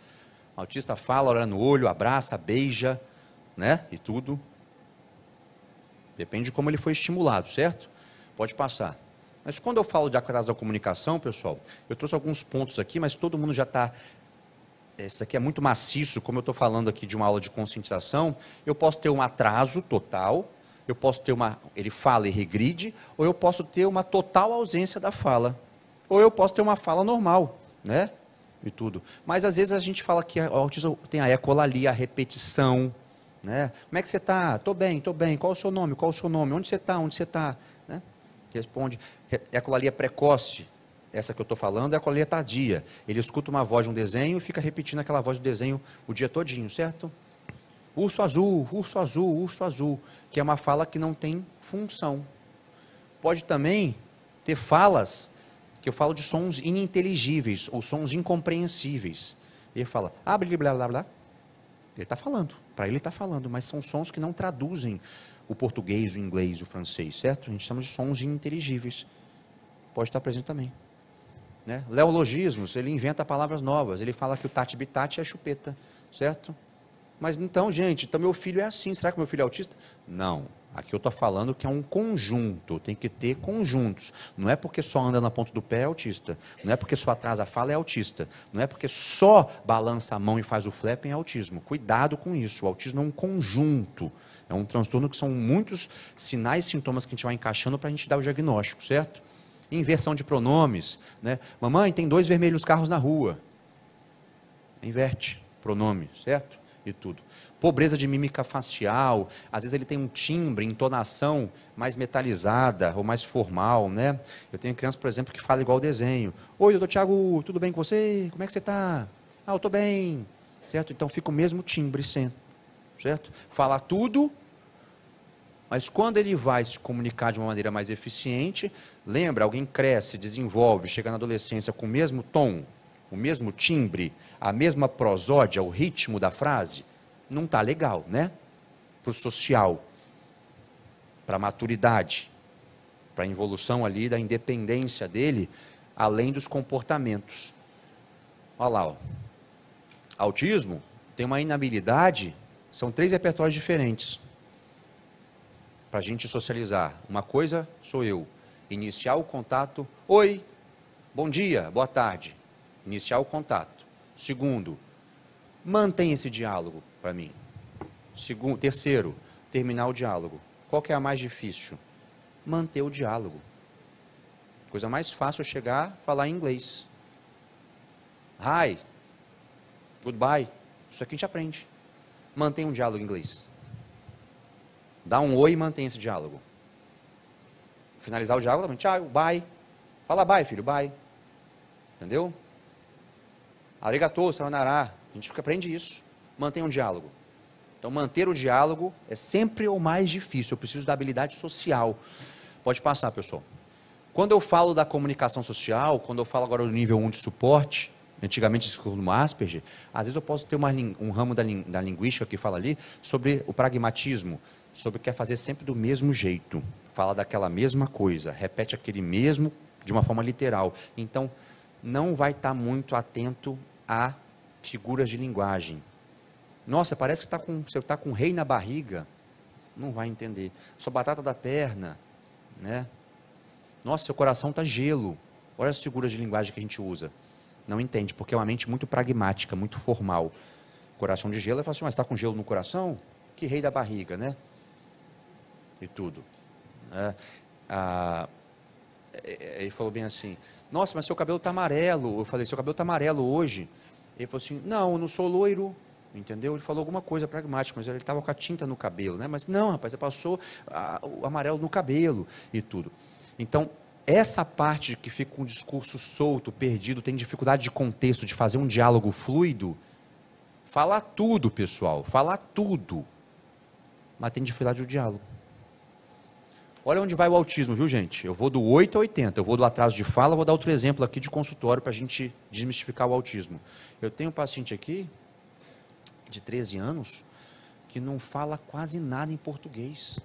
O autista fala, olha no olho, abraça, beija, né? E tudo. Depende de como ele foi estimulado, certo? Pode passar. Mas quando eu falo de atraso da comunicação, pessoal, eu trouxe alguns pontos aqui, mas todo mundo já está... Esse daqui é muito maciço, como eu estou falando aqui de uma aula de conscientização. Eu posso ter um atraso total, eu posso ter ele fala e regride, ou eu posso ter uma total ausência da fala. Ou eu posso ter uma fala normal, né? E tudo. Mas às vezes a gente fala que o autismo tem a ecolalia, a repetição, né? Como é que você está? Estou bem, estou bem. Qual o seu nome? Qual o seu nome? Onde você está? Onde você está? Né? Responde. Ecolalia precoce, essa que eu estou falando, é a ecolalia tardia. Ele escuta uma voz de um desenho e fica repetindo aquela voz do desenho o dia todinho, certo? Urso azul, urso azul, urso azul, que é uma fala que não tem função. Pode também ter falas que eu falo de sons ininteligíveis ou sons incompreensíveis. Ele fala, blá, blá, blá, blá. Ele está falando, para ele está falando, mas são sons que não traduzem o português, o inglês, o francês, certo? A gente chama de sons ininteligíveis. Pode estar presente também. Né? Leologismos, ele inventa palavras novas. Ele fala que o tati-bitati é chupeta, certo? Mas então, gente, então meu filho é assim. Será que meu filho é autista? Não. Aqui eu estou falando que é um conjunto. Tem que ter conjuntos. Não é porque só anda na ponta do pé é autista. Não é porque só atrasa a fala é autista. Não é porque só balança a mão e faz o flap é autismo. Cuidado com isso. O autismo é um conjunto. É um transtorno que são muitos sinais e sintomas que a gente vai encaixando para a gente dar o diagnóstico, certo? Inversão de pronomes, né? Mamãe, tem 2 vermelhos carros na rua. Inverte pronome, certo? E tudo. Pobreza de mímica facial, às vezes ele tem um timbre, entonação mais metalizada ou mais formal, né? Eu tenho criança, por exemplo, que fala igual o desenho. Oi, doutor Tiago, tudo bem com você? Como é que você está? Eu estou bem, certo? Então fica o mesmo timbre sempre, certo? Fala tudo, mas quando ele vai se comunicar de uma maneira mais eficiente, lembra, alguém cresce, desenvolve, chega na adolescência com o mesmo tom, o mesmo timbre, a mesma prosódia, o ritmo da frase, não está legal, né? Para o social, para a maturidade, para a evolução ali da independência dele, além dos comportamentos. Olha lá, ó. Autismo tem uma inabilidade, são 3 repertórios diferentes para a gente socializar. Uma coisa sou eu, iniciar o contato, oi, bom dia, boa tarde, iniciar o contato. Segundo, mantém esse diálogo para mim. Terceiro, terminar o diálogo. Qual que é a mais difícil? Manter o diálogo. Coisa mais fácil é chegar, falar em inglês. Hi, goodbye. Isso aqui a gente aprende. Mantém um diálogo em inglês. Dá um oi e mantém esse diálogo. Finalizar o diálogo, tchau, bye. Fala bye, filho, bye. Entendeu? Arigatou, sayonara. A gente aprende isso. Mantém um diálogo. Então, manter o diálogo é sempre o mais difícil. Eu preciso da habilidade social. Pode passar, pessoal. Quando eu falo da comunicação social, quando eu falo agora do nível 1 de suporte, antigamente no Asperger, às vezes eu posso ter um ramo da linguística que fala ali sobre o pragmatismo, sobre quer fazer sempre do mesmo jeito, fala daquela mesma coisa, repete aquele mesmo de uma forma literal. Então, não vai estar muito atento a figuras de linguagem. Nossa, parece que você está com um rei na barriga. Não vai entender. Sua batata da perna, né? Nossa, seu coração está gelo. Olha as figuras de linguagem que a gente usa. Não entende, porque é uma mente muito pragmática, muito formal. Coração de gelo, eu falo assim, mas está com gelo no coração? Que rei da barriga, né? E tudo. Ele falou bem assim, nossa, mas seu cabelo está amarelo. Eu falei, seu cabelo está amarelo hoje. Ele falou assim, não, eu não sou loiro. Entendeu? Ele falou alguma coisa pragmática, mas ele estava com a tinta no cabelo, né? Mas não, rapaz, você passou o amarelo no cabelo e tudo. Então, essa parte que fica com um discurso solto, perdido, tem dificuldade de contexto, de fazer um diálogo fluido, fala tudo, pessoal, fala tudo, mas tem dificuldade do diálogo. Olha onde vai o autismo, viu, gente? Eu vou do 8 a 80, eu vou do atraso de fala, vou dar outro exemplo aqui de consultório para a gente desmistificar o autismo. Eu tenho um paciente aqui, de 13 anos, que não fala quase nada em português.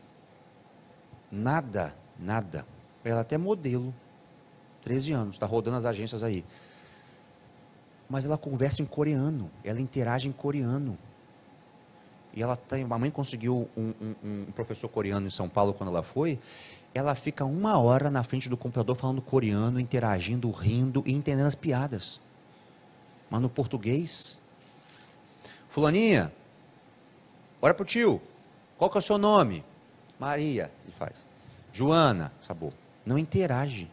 Nada, nada. Ela até modelo, 13 anos, está rodando as agências aí. Mas ela conversa em coreano, ela interage em coreano. E ela tem, a mãe conseguiu um professor coreano em São Paulo quando ela foi, ela fica 1 hora na frente do computador falando coreano, interagindo, rindo e entendendo as piadas. Mas no português... Fulaninha, olha pro tio, qual que é o seu nome? Maria, ele faz. Joana, acabou. Não interage.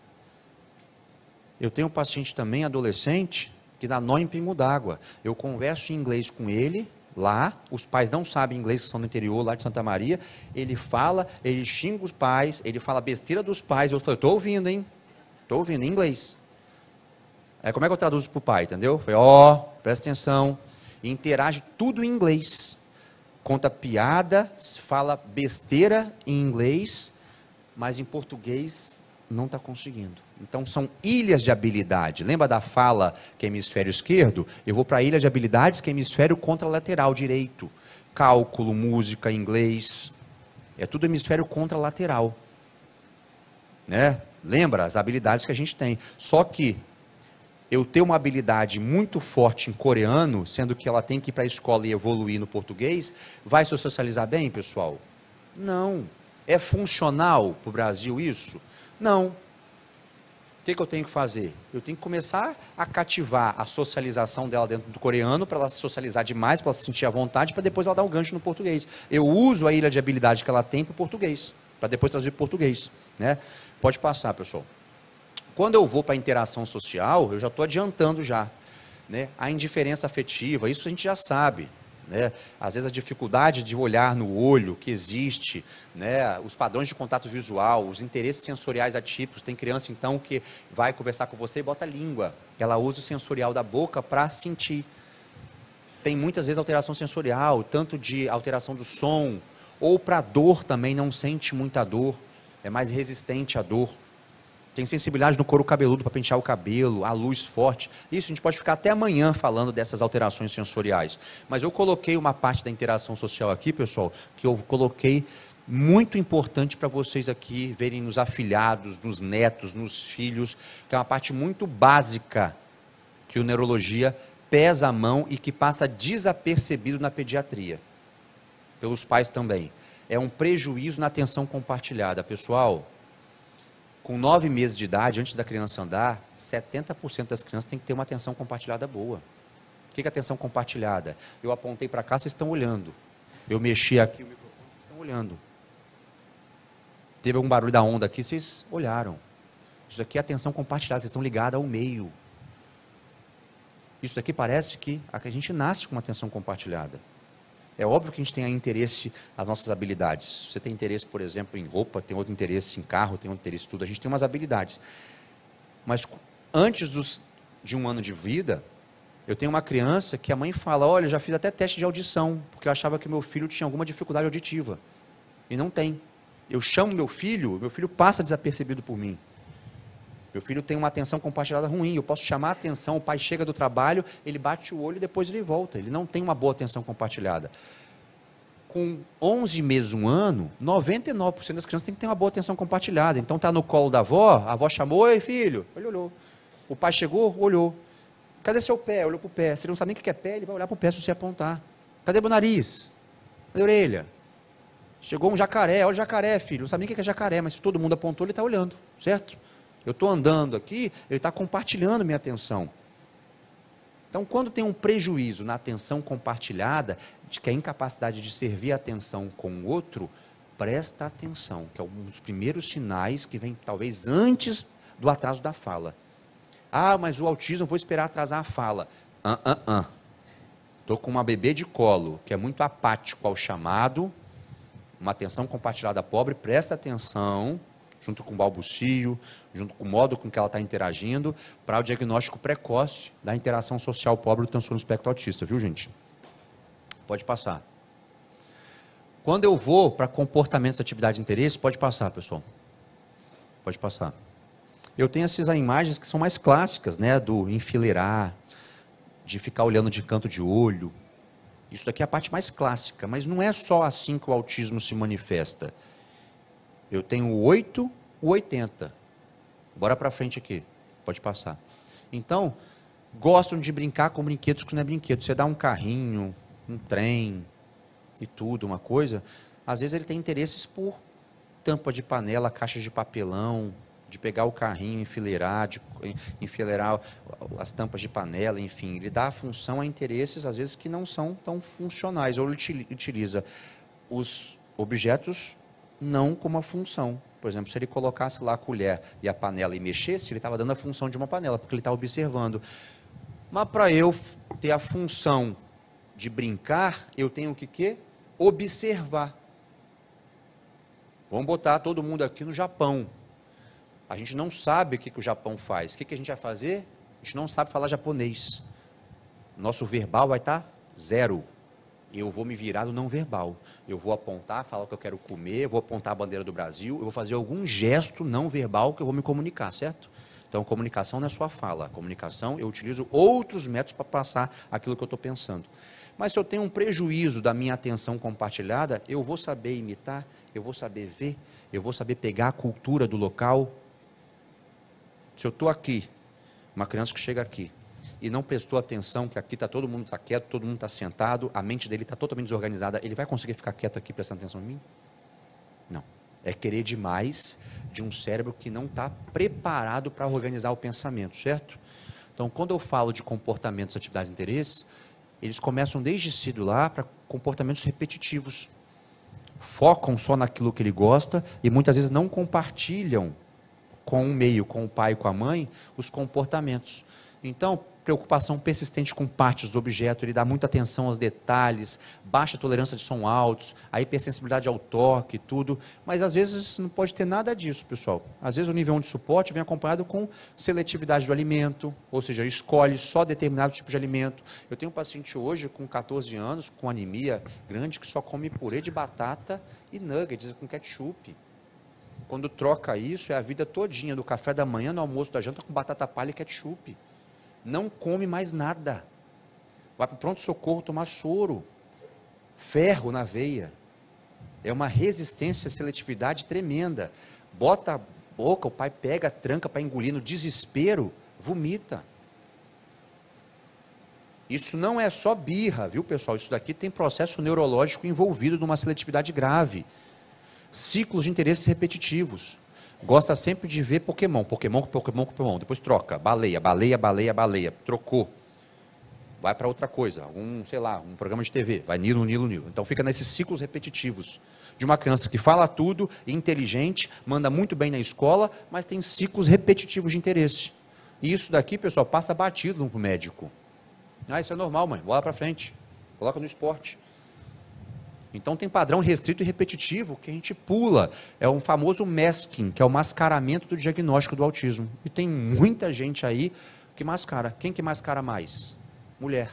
Eu tenho um paciente também, adolescente, que dá nó em pingo d'água. Eu converso em inglês com ele, lá, os pais não sabem inglês, que são do interior, lá de Santa Maria, ele fala, ele xinga os pais, ele fala besteira dos pais, eu falo, estou ouvindo, hein? Estou ouvindo, em inglês. Como é que eu traduzo pro pai, entendeu? Falei, presta atenção. E interage tudo em inglês, conta piada, fala besteira em inglês, mas em português não está conseguindo. Então são ilhas de habilidade. Lembra da fala que é hemisfério esquerdo? Eu vou para a ilha de habilidades que é hemisfério contralateral direito. Cálculo, música, inglês, é tudo hemisfério contralateral. Né? Lembra as habilidades que a gente tem. Só que eu ter uma habilidade muito forte em coreano, sendo que ela tem que ir para a escola e evoluir no português, vai se socializar bem, pessoal? Não. É funcional para o Brasil isso? Não. O que eu tenho que fazer? Eu tenho que começar a cativar a socialização dela dentro do coreano, para ela se socializar demais, para ela se sentir à vontade, para depois ela dar um gancho no português. Eu uso a ilha de habilidade que ela tem para o português, para depois trazer para o português. Né? Pode passar, pessoal. Quando eu vou para a interação social, eu já estou adiantando já, né? A indiferença afetiva, isso a gente já sabe, né? Às vezes a dificuldade de olhar no olho que existe, né? Os padrões de contato visual, os interesses sensoriais atípicos. Tem criança então que vai conversar com você e bota a língua, ela usa o sensorial da boca para sentir. Tem muitas vezes alteração sensorial, tanto de alteração do som, ou para dor também, não sente muita dor, é mais resistente à dor. Tem sensibilidade no couro cabeludo para pentear o cabelo, a luz forte. Isso, a gente pode ficar até amanhã falando dessas alterações sensoriais. Mas eu coloquei uma parte da interação social aqui, pessoal, que eu coloquei muito importante para vocês aqui verem nos afilhados, nos netos, nos filhos, que é uma parte muito básica que o neurologia pesa a mão e que passa desapercebido na pediatria, pelos pais também. É um prejuízo na atenção compartilhada. Pessoal, com 9 meses de idade, antes da criança andar, 70% das crianças têm que ter uma atenção compartilhada boa. O que é atenção compartilhada? Eu apontei para cá, vocês estão olhando. Eu mexi aqui, o microfone, vocês estão olhando. Teve algum barulho da onda aqui, vocês olharam. Isso aqui é atenção compartilhada, vocês estão ligados ao meio. Isso daqui parece que a gente nasce com uma atenção compartilhada. É óbvio que a gente tem interesse nas nossas habilidades. Você tem interesse, por exemplo, em roupa, tem outro interesse em carro, tem outro interesse em tudo. A gente tem umas habilidades. Mas antes de 1 ano de vida, eu tenho uma criança que a mãe fala, olha, eu já fiz até teste de audição, porque eu achava que meu filho tinha alguma dificuldade auditiva. E não tem. Eu chamo meu filho passa desapercebido por mim. Meu filho tem uma atenção compartilhada ruim, eu posso chamar a atenção, o pai chega do trabalho, ele bate o olho e depois ele volta. Ele não tem uma boa atenção compartilhada. Com 11 meses, 1 ano, 99% das crianças tem que ter uma boa atenção compartilhada. Então está no colo da avó, a avó chamou, oi filho, ele olhou. O pai chegou, olhou. Cadê seu pé? Olhou para o pé. Se ele não sabe nem o que é pé, ele vai olhar para o pé se você apontar. Cadê meu nariz? Cadê a orelha? Chegou um jacaré, olha o jacaré, filho. Não sabe nem o que é jacaré, mas se todo mundo apontou, ele está olhando, certo? Eu estou andando aqui, ele está compartilhando minha atenção. Então, quando tem um prejuízo na atenção compartilhada, de que é a incapacidade de servir a atenção com o outro, presta atenção, que é um dos primeiros sinais que vem talvez antes do atraso da fala. Ah, mas o autismo, vou esperar atrasar a fala. Estou com uma bebê de colo, que é muito apático ao chamado, uma atenção compartilhada pobre, presta atenção, junto com o balbucio, junto com o modo com que ela está interagindo, para o diagnóstico precoce da interação social pobre do transtorno do espectro autista, viu, gente? Pode passar. Quando eu vou para comportamentos, atividade de interesse, pode passar, pessoal. Pode passar. Eu tenho essas imagens que são mais clássicas, né, do enfileirar, de ficar olhando de canto de olho. Isso daqui é a parte mais clássica, mas não é só assim que o autismo se manifesta. Eu tenho o 8, o 80. Bora para frente aqui, pode passar. Então, gostam de brincar com brinquedos que não é brinquedo. Você dá um carrinho, um trem e tudo, uma coisa, às vezes ele tem interesses por tampa de panela, caixa de papelão, de pegar o carrinho, enfileirar as tampas de panela, enfim. Ele dá a função a interesses, às vezes, que não são tão funcionais, ou ele utiliza os objetos não como a função. Por exemplo, se ele colocasse lá a colher e a panela e mexesse, ele estava dando a função de uma panela, porque ele está observando. Mas para eu ter a função de brincar, eu tenho que quê? Observar. Vamos botar todo mundo aqui no Japão. A gente não sabe o que o Japão faz. O que a gente vai fazer? A gente não sabe falar japonês. Nosso verbal vai estar 0. Eu vou me virar do não verbal. Eu vou apontar, falar o que eu quero comer, eu vou apontar a bandeira do Brasil, eu vou fazer algum gesto não verbal que eu vou me comunicar, certo? Então, comunicação não é só a fala. Comunicação, eu utilizo outros métodos para passar aquilo que eu estou pensando. Mas se eu tenho um prejuízo da minha atenção compartilhada, eu vou saber imitar, eu vou saber ver, eu vou saber pegar a cultura do local. Se eu estou aqui, uma criança que chega aqui, e não prestou atenção que aqui todo mundo está quieto, todo mundo está sentado, a mente dele está totalmente desorganizada, ele vai conseguir ficar quieto aqui prestando atenção em mim? Não. É querer demais de um cérebro que não está preparado para organizar o pensamento, certo? Então, quando eu falo de comportamentos, atividades e interesses, eles começam desde cedo lá para comportamentos repetitivos. Focam só naquilo que ele gosta e muitas vezes não compartilham com o meio, com o pai e com a mãe, os comportamentos. Então, preocupação persistente com partes do objeto, ele dá muita atenção aos detalhes, baixa tolerância de som altos, a hipersensibilidade ao toque, tudo, mas às vezes não pode ter nada disso, pessoal. Às vezes o nível 1 de suporte vem acompanhado com seletividade do alimento, ou seja, escolhe só determinado tipo de alimento. Eu tenho um paciente hoje com 14 anos, com anemia grande, que só come purê de batata e nuggets com ketchup. Quando troca isso, é a vida todinha, do café da manhã, no almoço, da janta, com batata palha e ketchup. Não come mais nada. Vai para o pronto-socorro tomar soro. Ferro na veia. É uma resistência à seletividade tremenda. Bota a boca, o pai pega, tranca para engolir no desespero, vomita. Isso não é só birra, viu, pessoal? Isso daqui tem processo neurológico envolvido numa seletividade grave. Ciclos de interesses repetitivos. Gosta sempre de ver Pokémon, Pokémon, Pokémon, Pokémon. Depois troca. Baleia, baleia, baleia, baleia. Trocou. Vai para outra coisa. Sei lá, um programa de TV. Vai Nilo, Nilo, Nilo. Então fica nesses ciclos repetitivos. De uma criança que fala tudo, inteligente, manda muito bem na escola, mas tem ciclos repetitivos de interesse. E isso daqui, pessoal, passa batido no médico. Ah, isso é normal, mãe. Bola para frente. Coloca no esporte. Então tem padrão restrito e repetitivo que a gente pula. É um famoso masking, que é o mascaramento do diagnóstico do autismo. E tem muita gente aí que mascara. Quem que mascara mais? Mulher.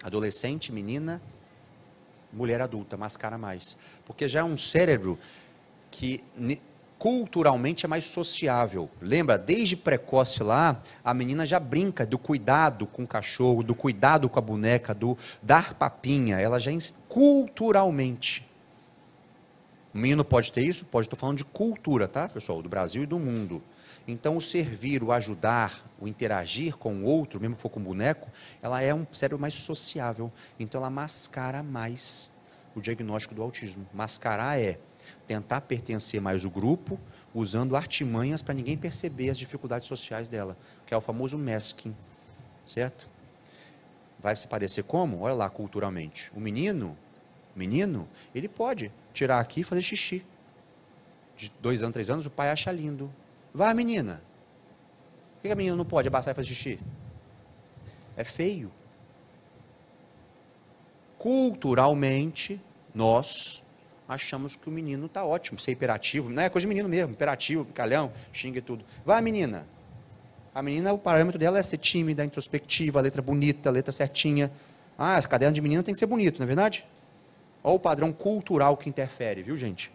Adolescente, menina, mulher adulta, mascara mais. Porque já é um cérebro que culturalmente é mais sociável. Lembra, desde precoce lá, a menina já brinca do cuidado com o cachorro, do cuidado com a boneca, do dar papinha. Ela já culturalmente. O menino pode ter isso? Pode, estou falando de cultura, tá, pessoal? Do Brasil e do mundo. Então, o servir, o ajudar, o interagir com o outro, mesmo que for com o boneco, ela é um cérebro mais sociável. Então, ela mascara mais o diagnóstico do autismo. Mascarar é tentar pertencer mais ao grupo, usando artimanhas para ninguém perceber as dificuldades sociais dela, que é o famoso masking, certo? Vai se parecer como? Olha lá, culturalmente. O menino, ele pode tirar aqui e fazer xixi. De 2 anos, 3 anos, o pai acha lindo. Vai, menina. Por que a menina não pode abaixar e fazer xixi? É feio. Culturalmente, nós achamos que o menino está ótimo, ser hiperativo, não é coisa de menino mesmo, hiperativo, calhão, xinga e tudo. Vai, menina. A menina, o parâmetro dela é ser tímida, introspectiva, letra bonita, letra certinha. Ah, esse caderno de menina tem que ser bonito, não é verdade? Olha o padrão cultural que interfere, viu, gente?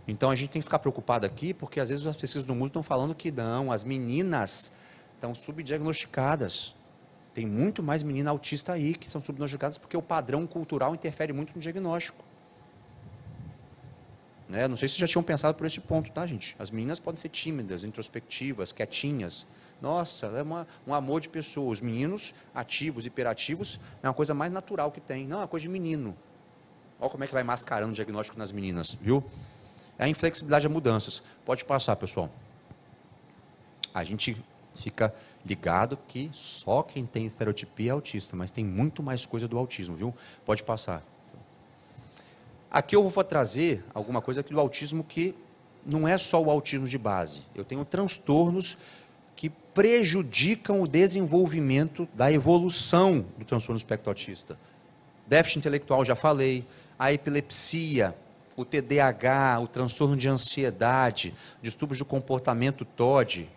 Então, a gente tem que ficar preocupado aqui, porque às vezes as pesquisas do mundo estão falando que não, as meninas estão subdiagnosticadas. Tem muito mais menina autista aí que são subdiagnosticadas, porque o padrão cultural interfere muito no diagnóstico. Né? Não sei se já tinham pensado por esse ponto, tá, gente? As meninas podem ser tímidas, introspectivas, quietinhas. Nossa, ela é um amor de pessoa. Os meninos ativos, hiperativos, é uma coisa mais natural que tem. Não, é uma coisa de menino. Olha como é que vai mascarando o diagnóstico nas meninas, viu? É a inflexibilidade a mudanças. Pode passar, pessoal. A gente fica ligado que só quem tem estereotipia é autista, mas tem muito mais coisa do autismo, viu? Pode passar. Aqui eu vou trazer alguma coisa aqui do autismo que não é só o autismo de base. Eu tenho transtornos que prejudicam o desenvolvimento da evolução do transtorno espectro autista. Déficit intelectual, já falei. A epilepsia, o TDAH, o transtorno de ansiedade, distúrbios do comportamento TOD.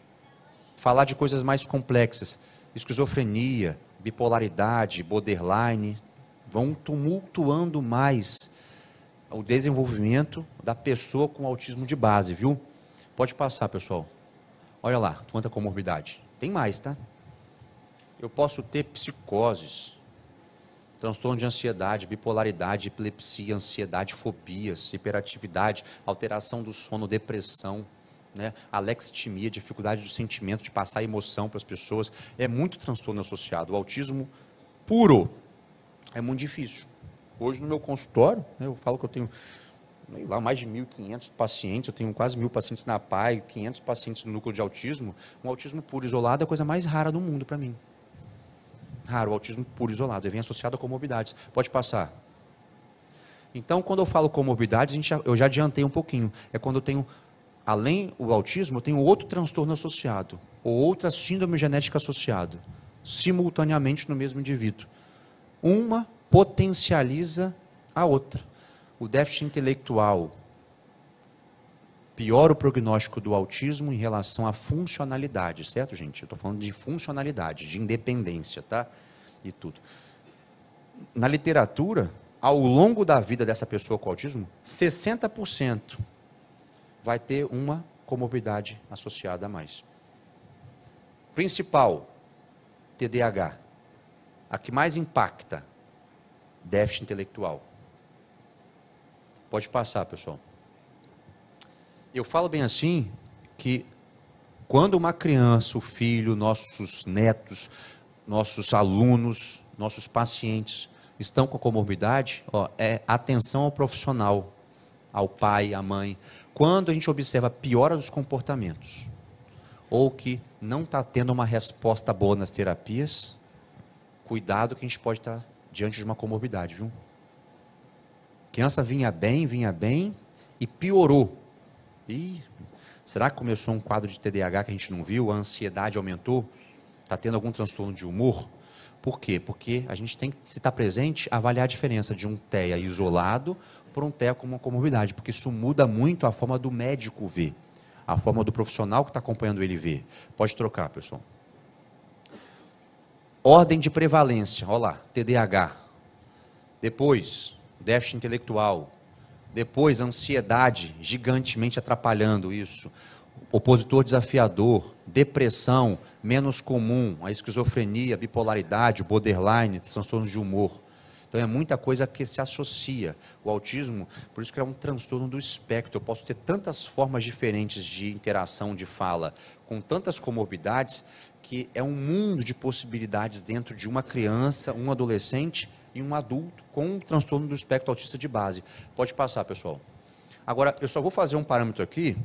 Falar de coisas mais complexas. Esquizofrenia, bipolaridade, borderline. Vão tumultuando mais o desenvolvimento da pessoa com autismo de base, viu? Pode passar, pessoal. Olha lá, quanta comorbidade. Tem mais, tá? Eu posso ter psicoses, transtorno de ansiedade, bipolaridade, epilepsia, ansiedade, fobias, hiperatividade, alteração do sono, depressão, né? Alexithymia, dificuldade do sentimento, de passar emoção para as pessoas. É muito transtorno associado. O autismo puro é muito difícil. Hoje, no meu consultório, eu falo que eu tenho lá, mais de 1.500 pacientes, eu tenho quase 1.000 pacientes na PAI, 500 pacientes no núcleo de autismo. Um autismo puro isolado é a coisa mais rara do mundo para mim. Raro, o autismo puro isolado, ele vem associado a comorbidades. Pode passar. Então, quando eu falo comorbidades, eu já adiantei um pouquinho. É quando eu tenho, além do autismo, eu tenho outro transtorno associado, ou outra síndrome genética associada, simultaneamente no mesmo indivíduo. Uma potencializa a outra. O déficit intelectual piora o prognóstico do autismo em relação à funcionalidade, certo, gente? Eu estou falando de funcionalidade, de independência, tá? E tudo. Na literatura, ao longo da vida dessa pessoa com autismo, 60% vai ter uma comorbidade associada a mais. Principal, TDAH. A que mais impacta, déficit intelectual. Pode passar, pessoal. Eu falo bem assim, que quando uma criança, o filho, nossos netos, nossos alunos, nossos pacientes estão com comorbidade, é atenção ao profissional, ao pai, à mãe. Quando a gente observa a piora dos comportamentos, ou que não está tendo uma resposta boa nas terapias, cuidado que a gente pode estar diante de uma comorbidade, viu? A criança vinha bem e piorou. E será que começou um quadro de TDAH que a gente não viu? A ansiedade aumentou? Está tendo algum transtorno de humor? Por quê? Porque a gente tem que, se está presente, avaliar a diferença de um TEA isolado para um TEA com uma comorbidade, porque isso muda muito a forma do médico ver, a forma do profissional que está acompanhando ele ver. Pode trocar, pessoal. Ordem de prevalência, olha lá, TDAH. Depois, déficit intelectual. Depois, ansiedade, gigantemente atrapalhando isso. Opositor desafiador, depressão, menos comum, a esquizofrenia, a bipolaridade, o borderline, transtornos de humor. Então, é muita coisa que se associa. O autismo, por isso que é um transtorno do espectro. Eu posso ter tantas formas diferentes de interação, de fala, com tantas comorbidades, que é um mundo de possibilidades dentro de uma criança, um adolescente e um adulto com um transtorno do espectro autista de base. Pode passar, pessoal. Agora, eu só vou fazer um parâmetro aqui,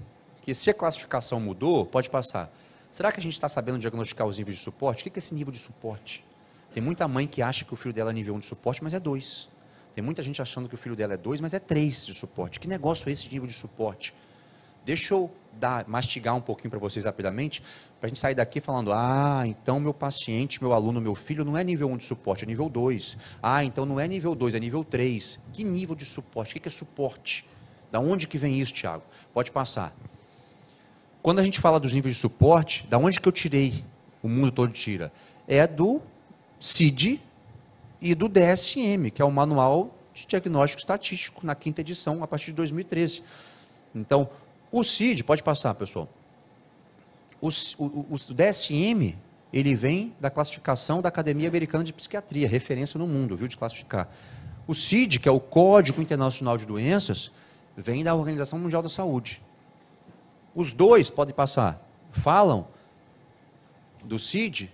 que se a classificação mudou, pode passar. Será que a gente está sabendo diagnosticar os níveis de suporte? O que é esse nível de suporte? Tem muita mãe que acha que o filho dela é nível 1 de suporte, mas é 2. Tem muita gente achando que o filho dela é 2, mas é 3 de suporte. Que negócio é esse de nível de suporte? Deixa eu mastigar um pouquinho para vocês rapidamente, para a gente sair daqui falando, então meu paciente, meu aluno, meu filho não é nível 1 de suporte, é nível 2. Então não é nível 2, é nível 3. Que nível de suporte? O que é suporte? Da onde que vem isso, Tiago? Pode passar. Quando a gente fala dos níveis de suporte, da onde que eu tirei? O mundo todo tira. É do CID e do DSM, que é o Manual de Diagnóstico Estatístico, na 5ª edição, a partir de 2013. Então, o CID, pode passar, pessoal. O DSM, ele vem da classificação da Academia Americana de Psiquiatria, referência no mundo, viu, de classificar. O CID, que é o Código Internacional de Doenças, vem da Organização Mundial da Saúde. Os dois, podem passar, falam do CID,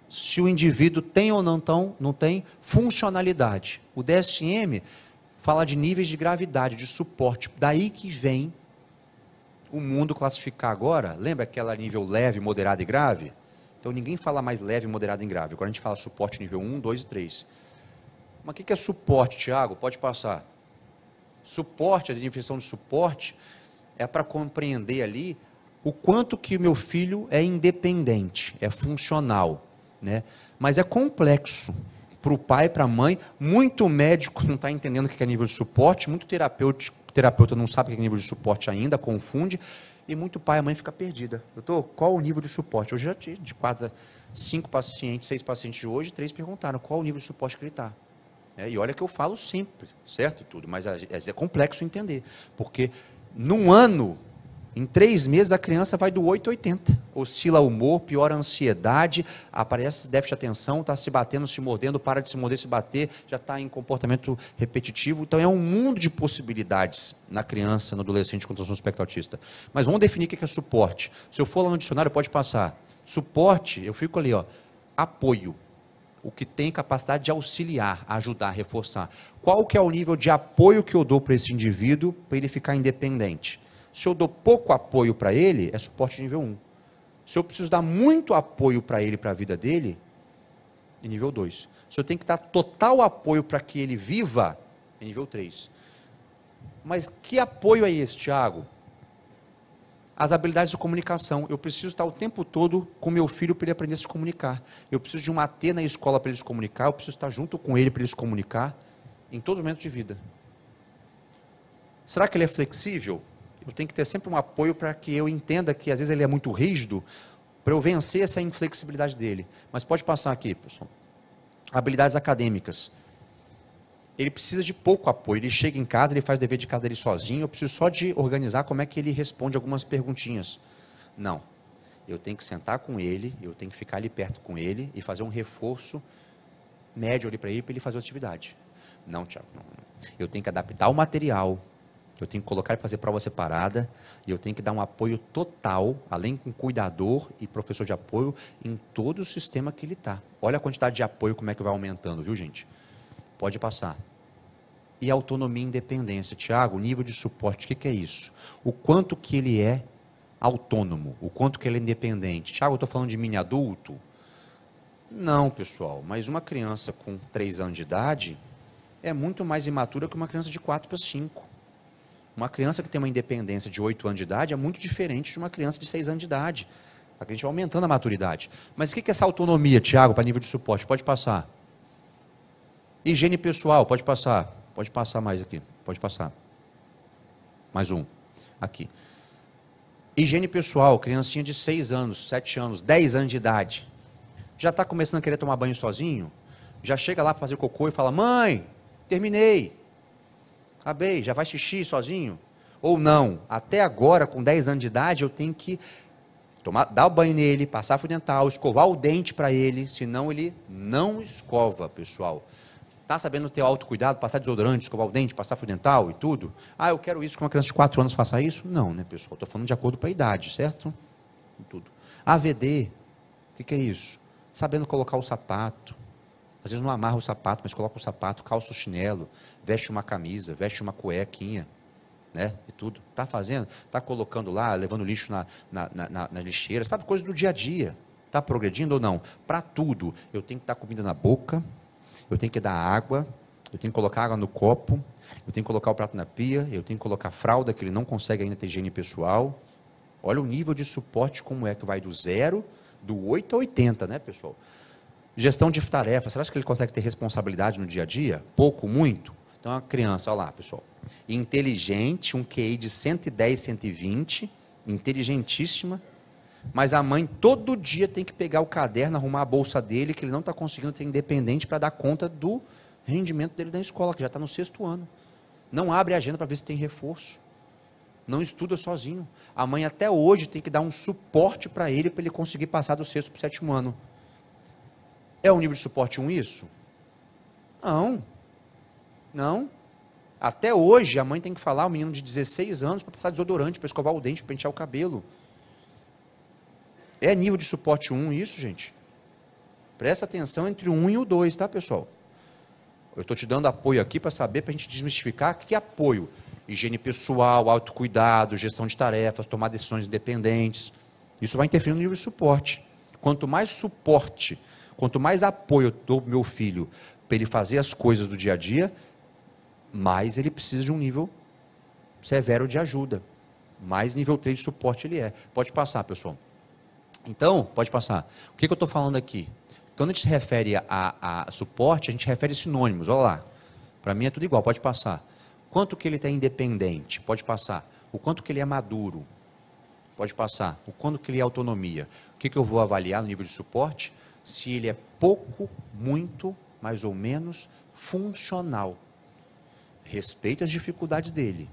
se o indivíduo tem ou não tem funcionalidade. O DSM fala de níveis de gravidade, de suporte. Daí que vem o mundo classificar agora, lembra aquela nível leve, moderado e grave? Então ninguém fala mais leve, moderado e grave. Agora a gente fala suporte nível 1, 2 e 3. Mas o que é suporte, Tiago? Pode passar. Suporte, a definição de suporte, é para compreender ali o quanto que o meu filho é independente, é funcional, né? Mas é complexo para o pai, para a mãe. Muito médico não está entendendo o que é nível de suporte, muito terapeuta não sabe o que é nível de suporte ainda, confunde, e muito pai e mãe fica perdida. Doutor, qual o nível de suporte? Eu já tive de 5 pacientes, 6 pacientes de hoje, 3 perguntaram qual o nível de suporte que ele está. E olha que eu falo sempre, certo e tudo, mas é complexo entender, porque num ano, em 3 meses, a criança vai do 8 ao 80. Oscila o humor, piora a ansiedade, aparece déficit de atenção, está se batendo, se mordendo, para de se morder, se bater, já está em comportamento repetitivo. Então, é um mundo de possibilidades na criança, no adolescente com transtorno do espectro autista. Mas vamos definir o que é suporte. Se eu for lá no dicionário, pode passar. Suporte, eu fico ali, apoio. O que tem capacidade de auxiliar, ajudar, reforçar. Qual que é o nível de apoio que eu dou para esse indivíduo para ele ficar independente? Se eu dou pouco apoio para ele, é suporte nível 1. Se eu preciso dar muito apoio para ele, para a vida dele, é nível 2. Se eu tenho que dar total apoio para que ele viva, é nível 3. Mas que apoio é esse, Tiago? As habilidades de comunicação. Eu preciso estar o tempo todo com meu filho para ele aprender a se comunicar. Eu preciso de um AT na escola para ele se comunicar, eu preciso estar junto com ele para ele se comunicar, em todos os momentos de vida. Será que ele é flexível? Eu tenho que ter sempre um apoio para que eu entenda que às vezes ele é muito rígido, para eu vencer essa inflexibilidade dele. Mas pode passar aqui, pessoal. Habilidades acadêmicas. Ele precisa de pouco apoio. Ele chega em casa, ele faz o dever de casa dele sozinho, eu preciso só de organizar como é que ele responde algumas perguntinhas. Não. Eu tenho que sentar com ele, eu tenho que ficar ali perto com ele e fazer um reforço médio ali para ele fazer a atividade. Não, Tiago, não. Eu tenho que adaptar o material, eu tenho que colocar e fazer prova separada, e eu tenho que dar um apoio total, além com cuidador e professor de apoio, em todo o sistema que ele está. Olha a quantidade de apoio, como é que vai aumentando, viu, gente? Pode passar. E autonomia e independência. Tiago, nível de suporte, o que é isso? O quanto que ele é autônomo, o quanto que ele é independente. Tiago, eu estou falando de mini adulto? Não, pessoal, mas uma criança com 3 anos de idade é muito mais imatura que uma criança de 4 para 5. Uma criança que tem uma independência de 8 anos de idade é muito diferente de uma criança de 6 anos de idade. A gente vai aumentando a maturidade. Mas o que é essa autonomia, Tiago, para nível de suporte? Pode passar. Higiene pessoal, pode passar. Pode passar mais aqui, pode passar. Mais um, aqui. Higiene pessoal, criancinha de 6 anos, 7 anos, 10 anos de idade. Já está começando a querer tomar banho sozinho? Já chega lá para fazer cocô e fala, mãe, terminei. Acabei, já vai xixi sozinho? Ou não, até agora, com 10 anos de idade, eu tenho que dar o banho nele, passar fio dental, escovar o dente para ele, senão ele não escova, pessoal. Está sabendo ter autocuidado, passar desodorante, escovar o dente, passar fio dental e tudo? Ah, eu quero isso que uma criança de 4 anos faça isso? Não, né, pessoal? Estou falando de acordo com a idade, certo? Tudo. AVD, o que é isso? Sabendo colocar o sapato. Às vezes não amarra o sapato, mas coloca o sapato, calça o chinelo, veste uma camisa, veste uma cuequinha, né? E tudo. Está fazendo? Está colocando lá, levando lixo na lixeira, sabe? Coisa do dia a dia. Está progredindo ou não? Para tudo, eu tenho que dar comida na boca, eu tenho que dar água, eu tenho que colocar água no copo, eu tenho que colocar o prato na pia, eu tenho que colocar fralda, que ele não consegue ainda ter higiene pessoal. Olha o nível de suporte como é que vai do 0, do 8 a 80, né, pessoal? Gestão de tarefas, será que ele consegue ter responsabilidade no dia a dia? Pouco, muito? Então, a criança, olha lá, pessoal, inteligente, um QI de 110, 120, inteligentíssima, mas a mãe todo dia tem que pegar o caderno, arrumar a bolsa dele, que ele não está conseguindo ter independente para dar conta do rendimento dele na escola, que já está no 6º ano. Não abre a agenda para ver se tem reforço. Não estuda sozinho. A mãe até hoje tem que dar um suporte para ele conseguir passar do 6º para o 7º ano. É o nível de suporte 1 isso? Não. Não. Até hoje a mãe tem que falar, o menino de 16 anos, para passar desodorante, para escovar o dente, para pentear o cabelo. É nível de suporte 1 isso, gente? Presta atenção entre o 1 e o 2, tá, pessoal? Eu estou te dando apoio aqui para saber, para a gente desmistificar o que é apoio. Higiene pessoal, autocuidado, gestão de tarefas, tomar decisões independentes. Isso vai interferir no nível de suporte. Quanto mais suporte, quanto mais apoio eu dou para o meu filho para ele fazer as coisas do dia a dia, mais ele precisa de um nível severo de ajuda. Mais nível 3 de suporte ele é. Pode passar, pessoal. Então, pode passar. O que eu estou falando aqui? Quando a gente se refere a suporte, a gente refere a sinônimos. Olha lá. Para mim é tudo igual, pode passar. Quanto que ele está independente? Pode passar. O quanto que ele é maduro? Pode passar. O quanto que ele é autonomia? O que eu vou avaliar no nível de suporte? Se ele é pouco, muito, mais ou menos, funcional. Respeita as dificuldades dele.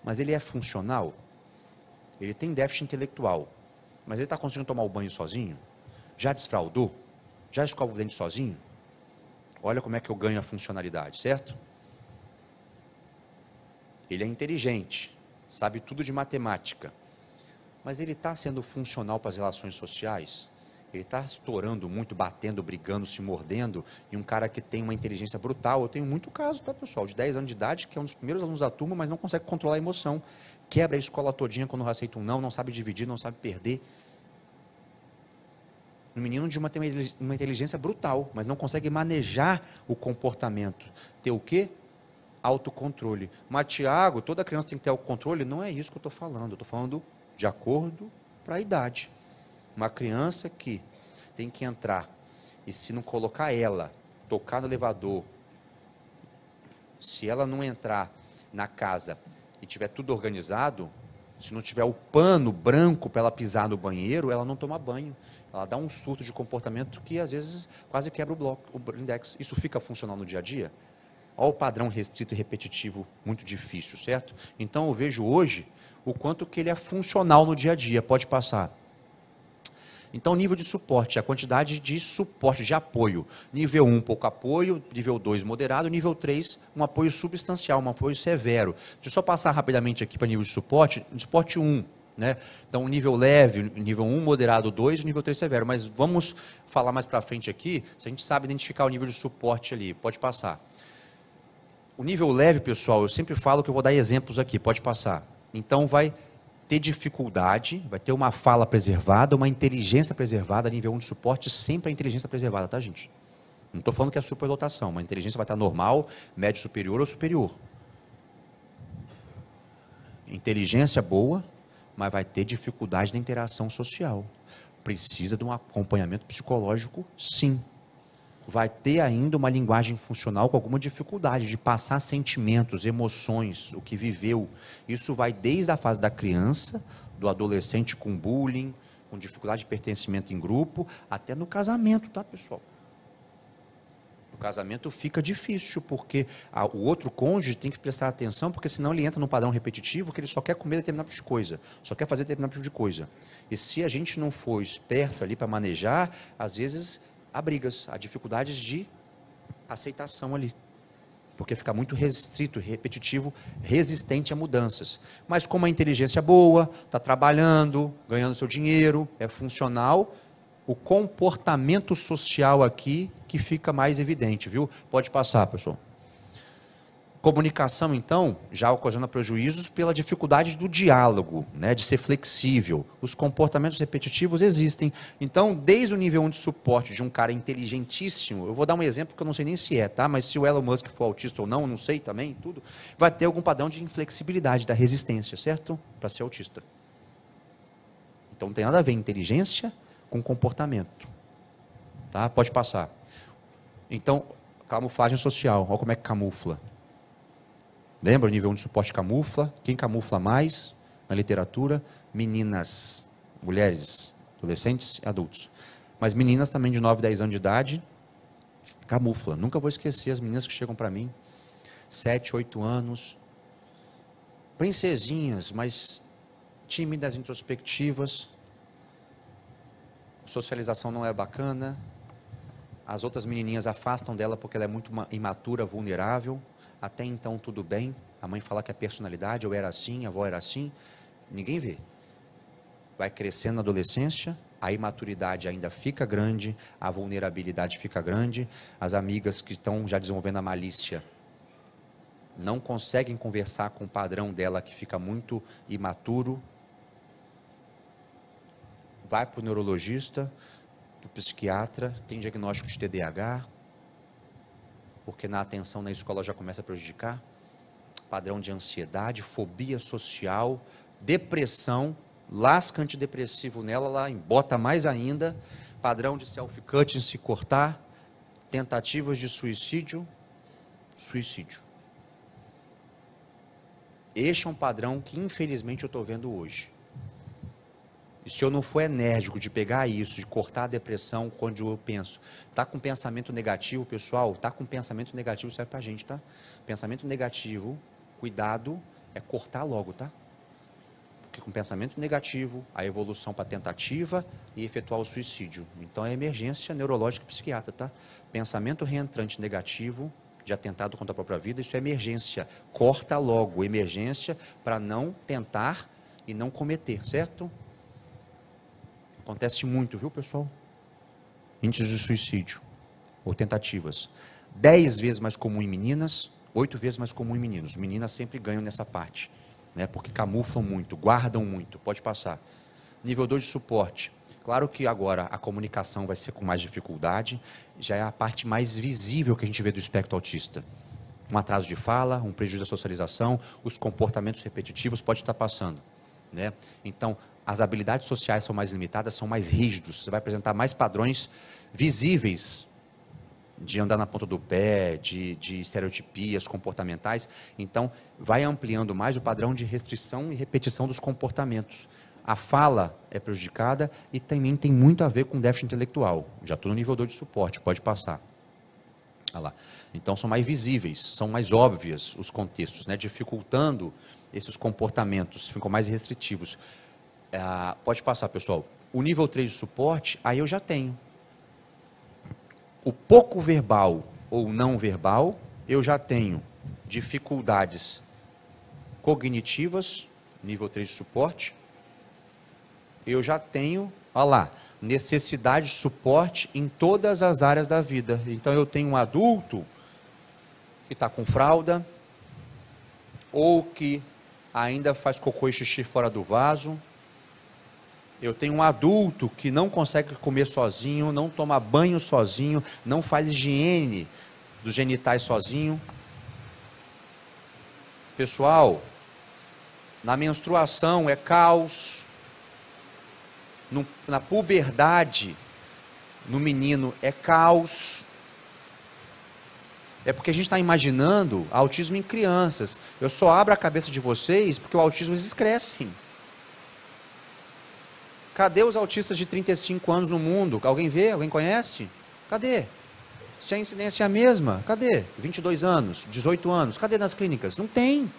Mas ele é funcional? Ele tem déficit intelectual. Mas ele está conseguindo tomar o banho sozinho? Já desfraldou? Já escova o dente sozinho? Olha como é que eu ganho a funcionalidade, certo? Ele é inteligente, sabe tudo de matemática, mas ele está sendo funcional para as relações sociais? Ele está estourando muito, batendo, brigando, se mordendo, e um cara que tem uma inteligência brutal. Eu tenho muito caso, tá, pessoal, de 10 anos de idade, que é um dos primeiros alunos da turma, mas não consegue controlar a emoção. Quebra a escola todinha quando aceita um não sabe dividir, não sabe perder. Um menino de uma inteligência brutal, mas não consegue manejar o comportamento. Ter o quê? Autocontrole. Mas, Tiago, toda criança tem que ter autocontrole? Não é isso que eu estou falando. Eu estou falando de acordo para a idade. Uma criança que tem que entrar e se não colocar ela, tocar no elevador, se ela não entrar na casa e tiver tudo organizado, se não tiver o pano branco para ela pisar no banheiro, ela não toma banho. Ela dá um surto de comportamento que às vezes quase quebra o bloco, o blindex. Isso fica funcional no dia a dia? Olha o padrão restrito e repetitivo, muito difícil, certo? Então eu vejo hoje o quanto que ele é funcional no dia a dia. Pode passar. Então, nível de suporte, a quantidade de suporte, de apoio. Nível 1, pouco apoio, nível 2, moderado, nível 3, um apoio substancial, um apoio severo. Deixa eu só passar rapidamente aqui para nível de suporte 1, né? Então, nível leve, nível 1, moderado 2, nível 3 severo. Mas vamos falar mais para frente aqui, se a gente sabe identificar o nível de suporte ali. Pode passar. O nível leve, pessoal, eu sempre falo que eu vou dar exemplos aqui, pode passar. Então, vai ter dificuldade, vai ter uma fala preservada, uma inteligência preservada, nível 1 de suporte, sempre a inteligência preservada, tá, gente? Não estou falando que é superlotação, mas a inteligência vai estar normal, médio superior ou superior. Inteligência boa, mas vai ter dificuldade na interação social. Precisa de um acompanhamento psicológico, sim. Vai ter ainda uma linguagem funcional com alguma dificuldade de passar sentimentos, emoções, o que viveu. Isso vai desde a fase da criança, do adolescente com bullying, com dificuldade de pertencimento em grupo, até no casamento, tá, pessoal? O casamento fica difícil, porque o outro cônjuge tem que prestar atenção, porque senão ele entra num padrão repetitivo que ele só quer comer determinado tipo de coisa, só quer fazer determinado tipo de coisa. E se a gente não for esperto ali para manejar, às vezes há brigas, há dificuldades de aceitação ali, porque fica muito restrito, repetitivo, resistente a mudanças. Mas como a inteligência é boa, está trabalhando, ganhando seu dinheiro, é funcional, o comportamento social aqui que fica mais evidente, viu? Pode passar, pessoal. Comunicação, então, já ocasiona prejuízos pela dificuldade do diálogo, né, de ser flexível. Os comportamentos repetitivos existem. Então, desde o nível 1 de suporte de um cara inteligentíssimo, eu vou dar um exemplo que eu não sei nem se é, tá? Mas se o Elon Musk for autista ou não, eu não sei também, tudo, vai ter algum padrão de inflexibilidade da resistência, certo? Para ser autista. Então, não tem nada a ver inteligência com comportamento. Tá? Pode passar. Então, camuflagem social, olha como é que camufla. Lembra o nível 1 de suporte camufla? Quem camufla mais na literatura? Meninas, mulheres, adolescentes e adultos. Mas meninas também de 9, 10 anos de idade, camufla. Nunca vou esquecer as meninas que chegam para mim, 7, 8 anos, princesinhas, mas tímidas, introspectivas, socialização não é bacana, as outras menininhas afastam dela porque ela é muito imatura, vulnerável. Até então tudo bem, a mãe fala que é personalidade, eu era assim, a avó era assim, ninguém vê. Vai crescendo na adolescência, a imaturidade ainda fica grande, a vulnerabilidade fica grande, as amigas que estão já desenvolvendo a malícia não conseguem conversar com o padrão dela que fica muito imaturo, vai para o neurologista, para o psiquiatra, tem diagnóstico de TDAH, porque na atenção na escola já começa a prejudicar, padrão de ansiedade, fobia social, depressão, lasca antidepressivo nela, lá embota mais ainda, padrão de self-cutting, se cortar, tentativas de suicídio. Este é um padrão que infelizmente eu estou vendo hoje. E se eu não for enérgico de pegar isso, de cortar a depressão, quando eu penso, tá com pensamento negativo, pessoal, tá com pensamento negativo, serve pra gente, tá? Pensamento negativo, cuidado, é cortar logo, tá? Porque com pensamento negativo, a evolução para tentativa e efetuar o suicídio. Então é emergência neurológica e psiquiatra, tá? Pensamento reentrante negativo, de atentado contra a própria vida, isso é emergência. Corta logo, emergência, para não tentar e não cometer, certo? Acontece muito, viu, pessoal? Índices de suicídio, ou tentativas. 10 vezes mais comum em meninas, 8 vezes mais comum em meninos. Meninas sempre ganham nessa parte, né, porque camuflam muito, guardam muito. Pode passar. Nível 2 de suporte. Claro que agora a comunicação vai ser com mais dificuldade, já é a parte mais visível que a gente vê do espectro autista. Um atraso de fala, um prejuízo da socialização, os comportamentos repetitivos pode estar passando, né? Então, as habilidades sociais são mais limitadas, são mais rígidos, você vai apresentar mais padrões visíveis de andar na ponta do pé, de estereotipias comportamentais, então vai ampliando mais o padrão de restrição e repetição dos comportamentos. A fala é prejudicada e também tem muito a ver com déficit intelectual. Já estou no nível 2 de suporte, pode passar. Olha lá. Então são mais visíveis, são mais óbvios os contextos, né? Dificultando esses comportamentos, ficam mais restritivos. Pode passar, pessoal. o nível 3 de suporte, aí eu já tenho. O pouco verbal ou não verbal, eu já tenho dificuldades cognitivas, nível 3 de suporte. Eu já tenho, olha lá, necessidade de suporte em todas as áreas da vida. Então eu tenho um adulto que está com fralda, ou que ainda faz cocô e xixi fora do vaso. Eu tenho um adulto que não consegue comer sozinho, não toma banho sozinho, não faz higiene dos genitais sozinho. Pessoal, na menstruação é caos. Na puberdade, no menino, é caos. É porque a gente está imaginando autismo em crianças. Eu só abro a cabeça de vocês porque o autismo eles crescem. Cadê os autistas de 35 anos no mundo? Alguém vê? Alguém conhece? Cadê? Se a incidência é a mesma, cadê? 22 anos, 18 anos, cadê nas clínicas? Não tem.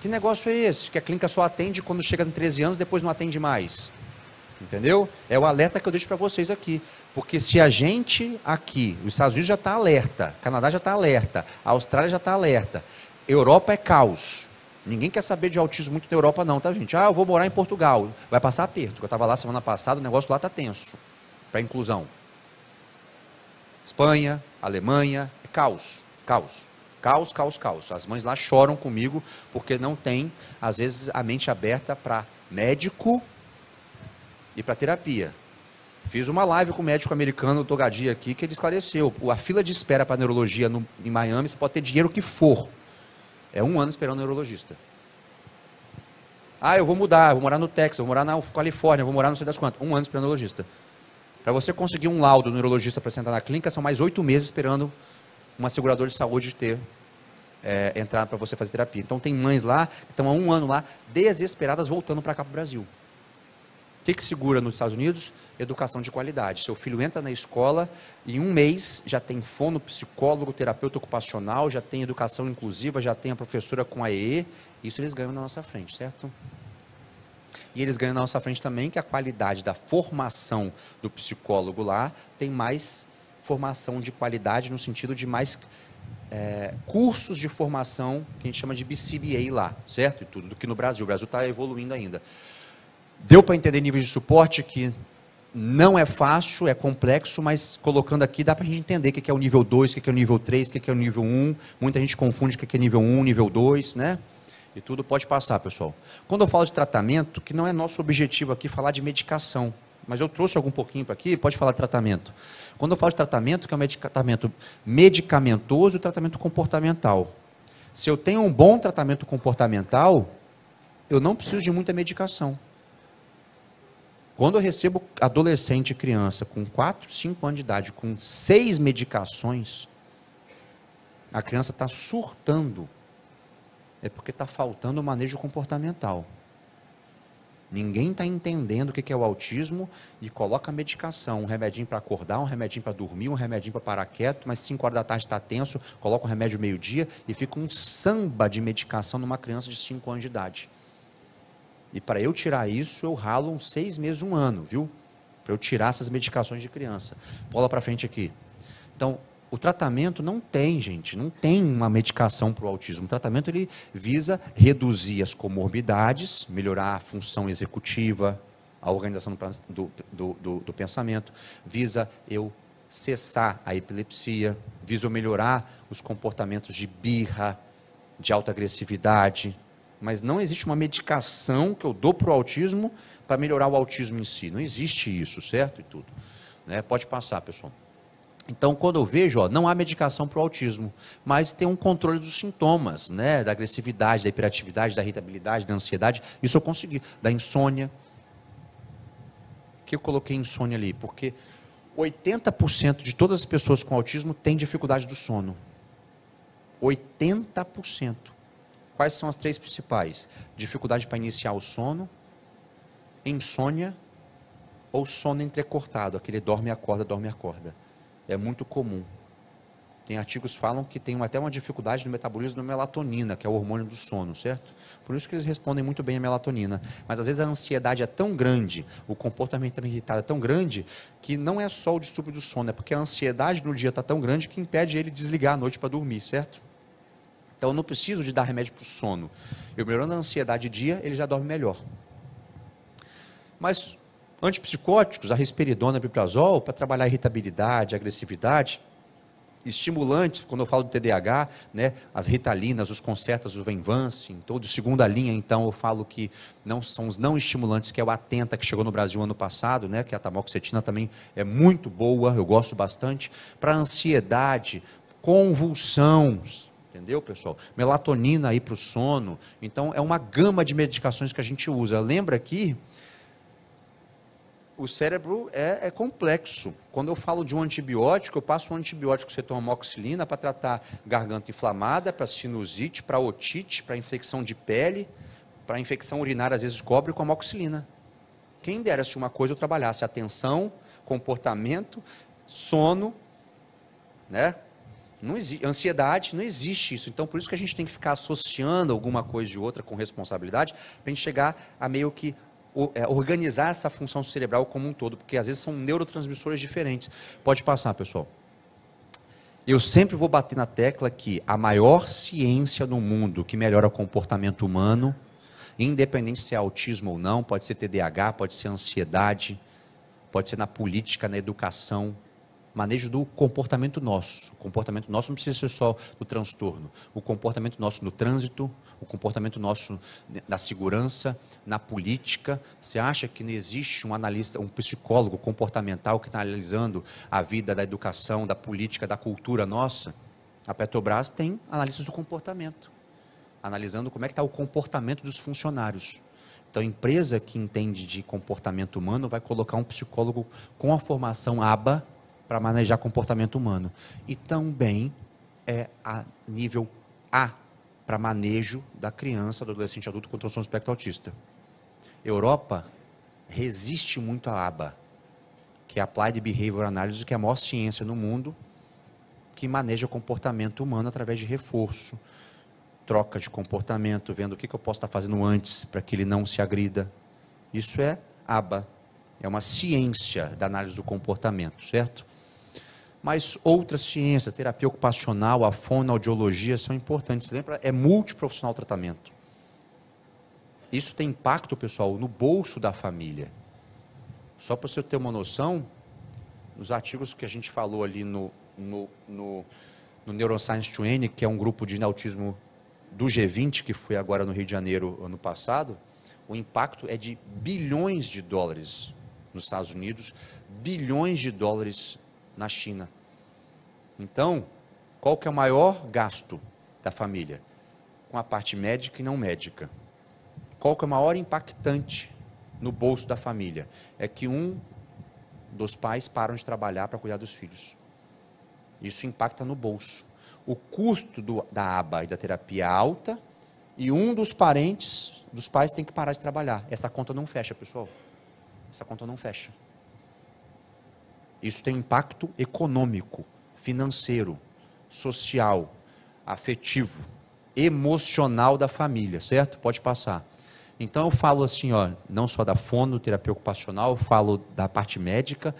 Que negócio é esse? Que a clínica só atende quando chega em 13 anos, depois não atende mais. Entendeu? É o alerta que eu deixo para vocês aqui. Porque se a gente aqui, os Estados Unidos já está alerta, Canadá já está alerta, a Austrália já está alerta, Europa é caos. Ninguém quer saber de autismo muito na Europa não, tá gente? Ah, eu vou morar em Portugal. Vai passar aperto. Eu estava lá semana passada, o negócio lá está tenso. Para inclusão. Espanha, Alemanha, é caos. Caos. Caos, caos, caos. As mães lá choram comigo porque não tem, às vezes, a mente aberta para médico e para terapia. Fiz uma live com o médico americano, o Togadia aqui, que ele esclareceu. A fila de espera para neurologia em Miami, você pode ter dinheiro que for. É 1 ano esperando um neurologista. Ah, eu vou mudar, vou morar no Texas, vou morar na Califórnia, vou morar não sei das quantas. 1 ano esperando um neurologista. Para você conseguir um laudo do neurologista para sentar na clínica, são mais 8 meses esperando uma seguradora de saúde entrar para você fazer terapia. Então tem mães lá, que estão há 1 ano lá, desesperadas, voltando para cá para o Brasil. O que segura nos Estados Unidos? Educação de qualidade. Seu filho entra na escola e em 1 mês já tem fono, psicólogo, terapeuta ocupacional, já tem educação inclusiva, já tem a professora com AEE. Isso eles ganham na nossa frente, certo? E eles ganham na nossa frente também que a qualidade da formação do psicólogo lá tem mais formação de qualidade no sentido de mais cursos de formação que a gente chama de BCBA lá, certo? E tudo do que no Brasil. O Brasil está evoluindo ainda. Deu para entender níveis de suporte que não é fácil, é complexo, mas colocando aqui dá para a gente entender o que é o nível 2, o que é o nível 3, o que é o nível 1. Muita gente confunde o que é nível 1, nível 2, né? E tudo pode passar, pessoal. Quando eu falo de tratamento, que não é nosso objetivo aqui falar de medicação, mas eu trouxe algum pouquinho para aqui, pode falar de tratamento. Quando eu falo de tratamento, que é um tratamento medicamentoso e tratamento comportamental. Se eu tenho um bom tratamento comportamental, eu não preciso de muita medicação. Quando eu recebo adolescente e criança com 4, 5 anos de idade, com 6 medicações, a criança está surtando. É porque está faltando o manejo comportamental. Ninguém está entendendo o que é o autismo e coloca a medicação, um remedinho para acordar, um remedinho para dormir, um remedinho para parar quieto, mas 5 horas da tarde está tenso, coloca um remédio meio-dia e fica um samba de medicação numa criança de 5 anos de idade. E para eu tirar isso, eu ralo uns 6 meses, 1 ano, viu? Para eu tirar essas medicações de criança. Bola para frente aqui. Então, o tratamento não tem, gente, não tem uma medicação para o autismo. O tratamento ele visa reduzir as comorbidades, melhorar a função executiva, a organização do pensamento, visa eu cessar a epilepsia, visa eu melhorar os comportamentos de birra, de alta agressividade, mas não existe uma medicação que eu dou para o autismo para melhorar o autismo em si. Não existe isso, certo? E tudo. Né? Pode passar, pessoal. Então, quando eu vejo, não há medicação para o autismo, mas tem um controle dos sintomas, né? Da agressividade, da hiperatividade, da irritabilidade, da ansiedade. Isso eu consegui. Da insônia. Por que eu coloquei insônia ali? Porque 80% de todas as pessoas com autismo têm dificuldade do sono. 80%. Quais são as 3 principais? Dificuldade para iniciar o sono, insônia ou sono entrecortado, aquele dorme e acorda, dorme e acorda. É muito comum. Tem artigos que falam que tem até uma dificuldade no metabolismo da melatonina, que é o hormônio do sono, certo? Por isso que eles respondem muito bem à melatonina. Mas às vezes a ansiedade é tão grande, o comportamento irritado é tão grande, que não é só o distúrbio do sono, é porque a ansiedade no dia está tão grande que impede ele de desligar à noite para dormir, certo? Então eu não preciso de dar remédio para o sono. Eu melhorando a ansiedade dia, ele já dorme melhor. Mas antipsicóticos, a risperidona, piprazol, para trabalhar a irritabilidade, a agressividade, estimulantes, quando eu falo do TDAH, né, as Ritalinas, os Concertas, o Venvance, todo segunda linha, então eu falo que não são os não estimulantes, que é o Atenta, que chegou no Brasil ano passado, né, que a tamoxetina também é muito boa, eu gosto bastante, para ansiedade, convulsões, entendeu, pessoal? Melatonina aí para o sono, então é uma gama de medicações que a gente usa. Lembra que o cérebro é complexo. Quando eu falo de um antibiótico, eu passo um antibiótico que você toma amoxicilina para tratar garganta inflamada, para sinusite, para otite, para infecção de pele, para infecção urinária, às vezes cobre com amoxicilina. Quem dera se uma coisa eu trabalhasse atenção, comportamento, sono, né? Não existe, ansiedade, não existe isso. Então, por isso que a gente tem que ficar associando alguma coisa de outra com responsabilidade, para a gente chegar a meio que organizar essa função cerebral como um todo, porque às vezes são neurotransmissores diferentes. Pode passar, pessoal. Eu sempre vou bater na tecla que a maior ciência no mundo que melhora o comportamento humano, independente se é autismo ou não, pode ser TDAH, pode ser ansiedade, pode ser na política, na educação, manejo do comportamento nosso. O comportamento nosso não precisa ser só do transtorno. O comportamento nosso no trânsito, o comportamento nosso na segurança, na política. Você acha que não existe um analista, um psicólogo comportamental que está analisando a vida da educação, da política, da cultura nossa? A Petrobras tem analistas do comportamento, analisando como é que está o comportamento dos funcionários. Então, a empresa que entende de comportamento humano vai colocar um psicólogo com a formação ABA, para manejar comportamento humano. E também é a nível A, para manejo da criança, do adolescente adulto com transtorno do espectro autista. Europa resiste muito à ABA, que é Applied Behavior Analysis, que é a maior ciência no mundo, que maneja o comportamento humano através de reforço, troca de comportamento, vendo o que eu posso estar fazendo antes para que ele não se agrida. Isso é ABA, é uma ciência da análise do comportamento, certo? Mas outras ciências, terapia ocupacional, a fonoaudiologia são importantes. Lembra? É multiprofissional o tratamento. Isso tem impacto, pessoal, no bolso da família. Só para você ter uma noção, nos artigos que a gente falou ali no Neuroscience 20, que é um grupo de autismo do G20, que foi agora no Rio de Janeiro, ano passado, o impacto é de bilhões de dólares nos Estados Unidos, bilhões de dólares na China. Então, qual que é o maior gasto da família? Com a parte médica e não médica. Qual que é o maior impactante no bolso da família? É que um dos pais param de trabalhar para cuidar dos filhos. Isso impacta no bolso. O custo da ABA e da terapia é alta e um dos parentes, dos pais, tem que parar de trabalhar. Essa conta não fecha, pessoal. Essa conta não fecha. Isso tem impacto econômico, financeiro, social, afetivo, emocional da família, certo? Pode passar. Então eu falo assim, ó, não só da fonoterapia ocupacional, eu falo da parte médica,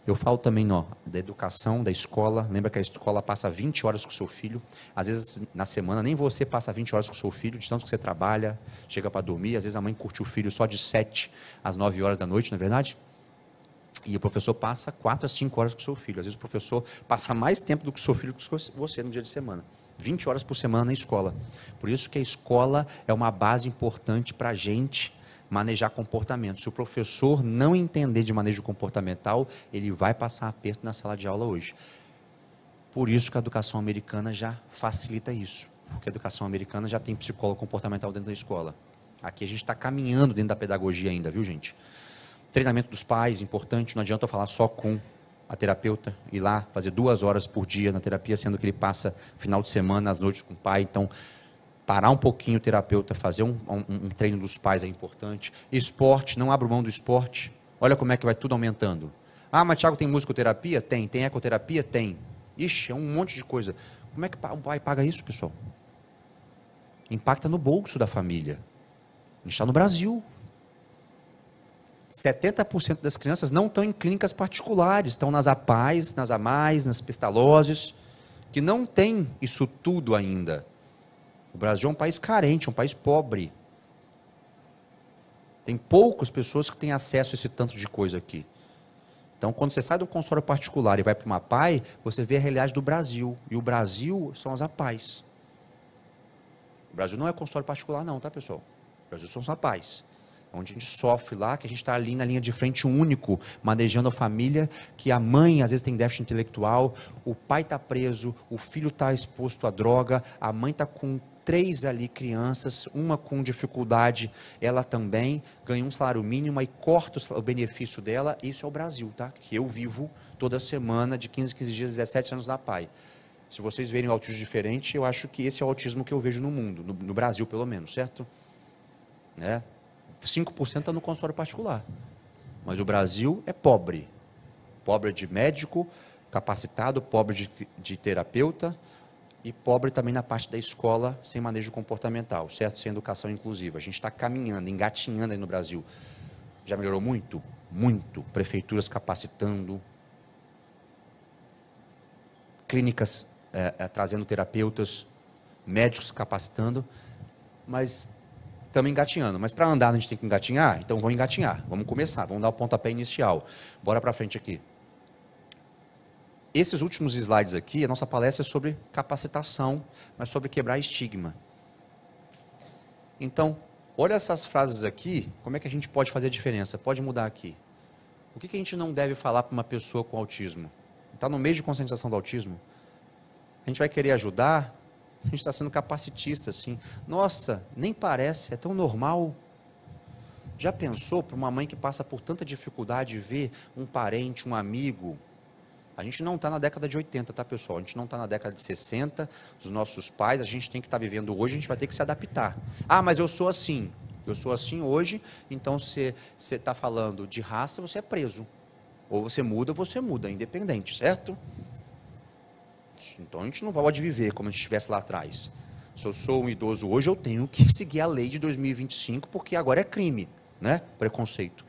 eu falo também, ó, da educação, da escola. Lembra que a escola passa 20 horas com o seu filho, às vezes na semana nem você passa 20 horas com o seu filho, de tanto que você trabalha, chega para dormir, às vezes a mãe curte o filho só de 7 às 9 horas da noite, não é verdade? E o professor passa 4 a 5 horas com o seu filho. Às vezes o professor passa mais tempo do que o seu filho com você no dia de semana. 20 horas por semana na escola. Por isso que a escola é uma base importante para a gente manejar comportamento. Se o professor não entender de manejo comportamental, ele vai passar aperto na sala de aula hoje. Por isso que a educação americana já facilita isso. Porque a educação americana já tem psicólogo comportamental dentro da escola. Aqui a gente está caminhando dentro da pedagogia ainda, viu, gente? Treinamento dos pais, importante, não adianta eu falar só com a terapeuta, ir lá fazer 2 horas por dia na terapia, sendo que ele passa final de semana, às noites com o pai. Então, parar um pouquinho o terapeuta, fazer um treino dos pais é importante. Esporte, não abra mão do esporte. Olha como é que vai tudo aumentando. Ah, mas Thiago, tem musicoterapia? Tem. Tem ecoterapia? Tem. Ixi, é um monte de coisa. Como é que um pai paga isso, pessoal? Impacta no bolso da família. A gente está no Brasil. 70% das crianças não estão em clínicas particulares, estão nas APAES, nas AMAES, nas Pestalozes, que não tem isso tudo ainda. O Brasil é um país carente, é um país pobre. Tem poucas pessoas que têm acesso a esse tanto de coisa aqui. Então, quando você sai do consultório particular e vai para uma APAE, você vê a realidade do Brasil. E o Brasil são as APAES. O Brasil não é consultório particular não, tá, pessoal? O Brasil são os APAES. Onde a gente sofre lá, que a gente está ali na linha de frente único, manejando a família, que a mãe às vezes tem déficit intelectual, o pai está preso, o filho está exposto à droga, a mãe está com 3 ali crianças, uma com dificuldade, ela também ganha um salário mínimo e corta o benefício dela. Isso é o Brasil, tá? Que eu vivo toda semana, de 15 dias, 17 anos na PAI. Se vocês verem o autismo diferente, eu acho que esse é o autismo que eu vejo no mundo, no Brasil pelo menos, certo? Né? 5% está no consultório particular. Mas o Brasil é pobre. Pobre de médico capacitado, pobre de terapeuta e pobre também na parte da escola sem manejo comportamental, certo? Sem educação inclusiva. A gente está caminhando, engatinhando aí no Brasil. Já melhorou muito? Muito. Prefeituras capacitando, clínicas trazendo terapeutas, médicos capacitando, mas estamos engatinhando. Mas para andar a gente tem que engatinhar, então vamos engatinhar. Vamos começar, vamos dar o pontapé inicial. Bora para frente aqui. Esses últimos slides aqui, a nossa palestra é sobre capacitação, mas sobre quebrar estigma. Então, olha essas frases aqui, como é que a gente pode fazer a diferença? Pode mudar aqui. O que a gente não deve falar para uma pessoa com autismo? Está no meio de conscientização do autismo? A gente vai querer ajudar? A gente está sendo capacitista, assim. Nossa, nem parece, é tão normal. Já pensou para uma mãe que passa por tanta dificuldade ver um parente, um amigo? A gente não está na década de 80, tá, pessoal? A gente não está na década de 60, dos nossos pais, a gente tem que estar vivendo hoje, a gente vai ter que se adaptar. Ah, mas eu sou assim hoje, então se você está falando de raça, você é preso. Ou você muda, independente, certo? Então a gente não pode viver como a gente estivesse lá atrás. Se eu sou um idoso hoje, eu tenho que seguir a lei de 2025, porque agora é crime, né? Preconceito.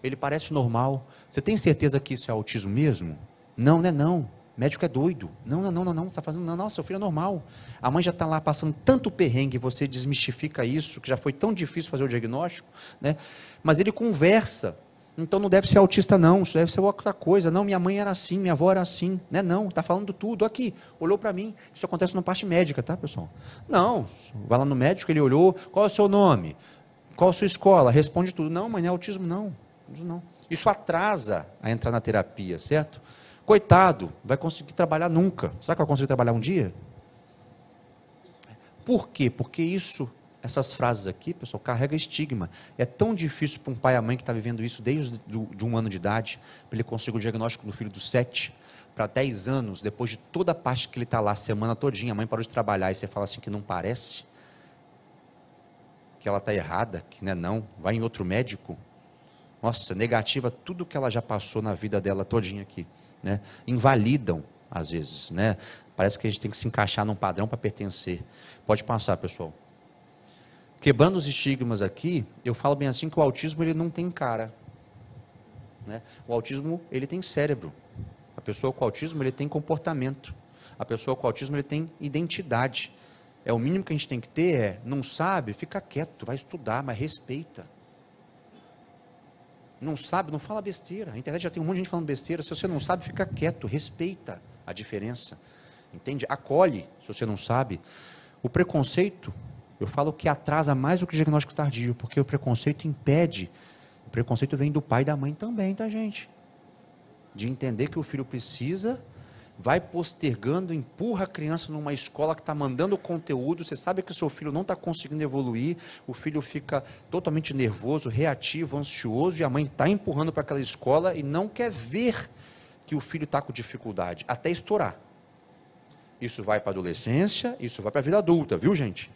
Ele parece normal. Você tem certeza que isso é autismo mesmo? Não, não é não. Médico é doido. Não, você está fazendo, não, seu filho é normal. A mãe já está lá passando tanto perrengue, você desmistifica isso, que já foi tão difícil fazer o diagnóstico, né? Mas ele conversa. Então não deve ser autista não, isso deve ser outra coisa. Não, minha mãe era assim, minha avó era assim. Né? Não, está falando tudo aqui. Olhou para mim. Isso acontece na parte médica, tá, pessoal? Não, vai lá no médico, ele olhou, qual é o seu nome? Qual a sua escola? Responde tudo. Não, mas não é autismo não. Não. Isso atrasa a entrar na terapia, certo? Coitado, vai conseguir trabalhar nunca. Será que vai conseguir trabalhar um dia? Por quê? Porque essas frases aqui, pessoal, carrega estigma. É tão difícil para um pai e a mãe que está vivendo isso desde de 1 ano de idade, para ele conseguir o diagnóstico do filho dos 7, para 10 anos, depois de toda a parte que ele está lá, a semana todinha, a mãe parou de trabalhar, e você fala assim que não parece, que ela está errada, que não, vai em outro médico. Nossa, negativa tudo que ela já passou na vida dela todinha aqui. Né? Invalidam, às vezes, né? Parece que a gente tem que se encaixar num padrão para pertencer. Pode passar, pessoal. Quebrando os estigmas aqui, eu falo bem assim que o autismo ele não tem cara. Né? O autismo ele tem cérebro. A pessoa com autismo ele tem comportamento. A pessoa com autismo ele tem identidade. O mínimo que a gente tem que ter não sabe, fica quieto, vai estudar, mas respeita. Não sabe, não fala besteira. A internet já tem um monte de gente falando besteira. Se você não sabe, fica quieto, respeita a diferença. Entende? Acolhe, se você não sabe. O preconceito, eu falo que atrasa mais do que o diagnóstico tardio, porque o preconceito impede. O preconceito vem do pai e da mãe também, tá, gente? De entender que o filho precisa, vai postergando, empurra a criança numa escola que está mandando conteúdo, você sabe que o seu filho não está conseguindo evoluir, o filho fica totalmente nervoso, reativo, ansioso, e a mãe está empurrando para aquela escola e não quer ver que o filho está com dificuldade, até estourar. Isso vai para a adolescência, isso vai para a vida adulta, viu, gente?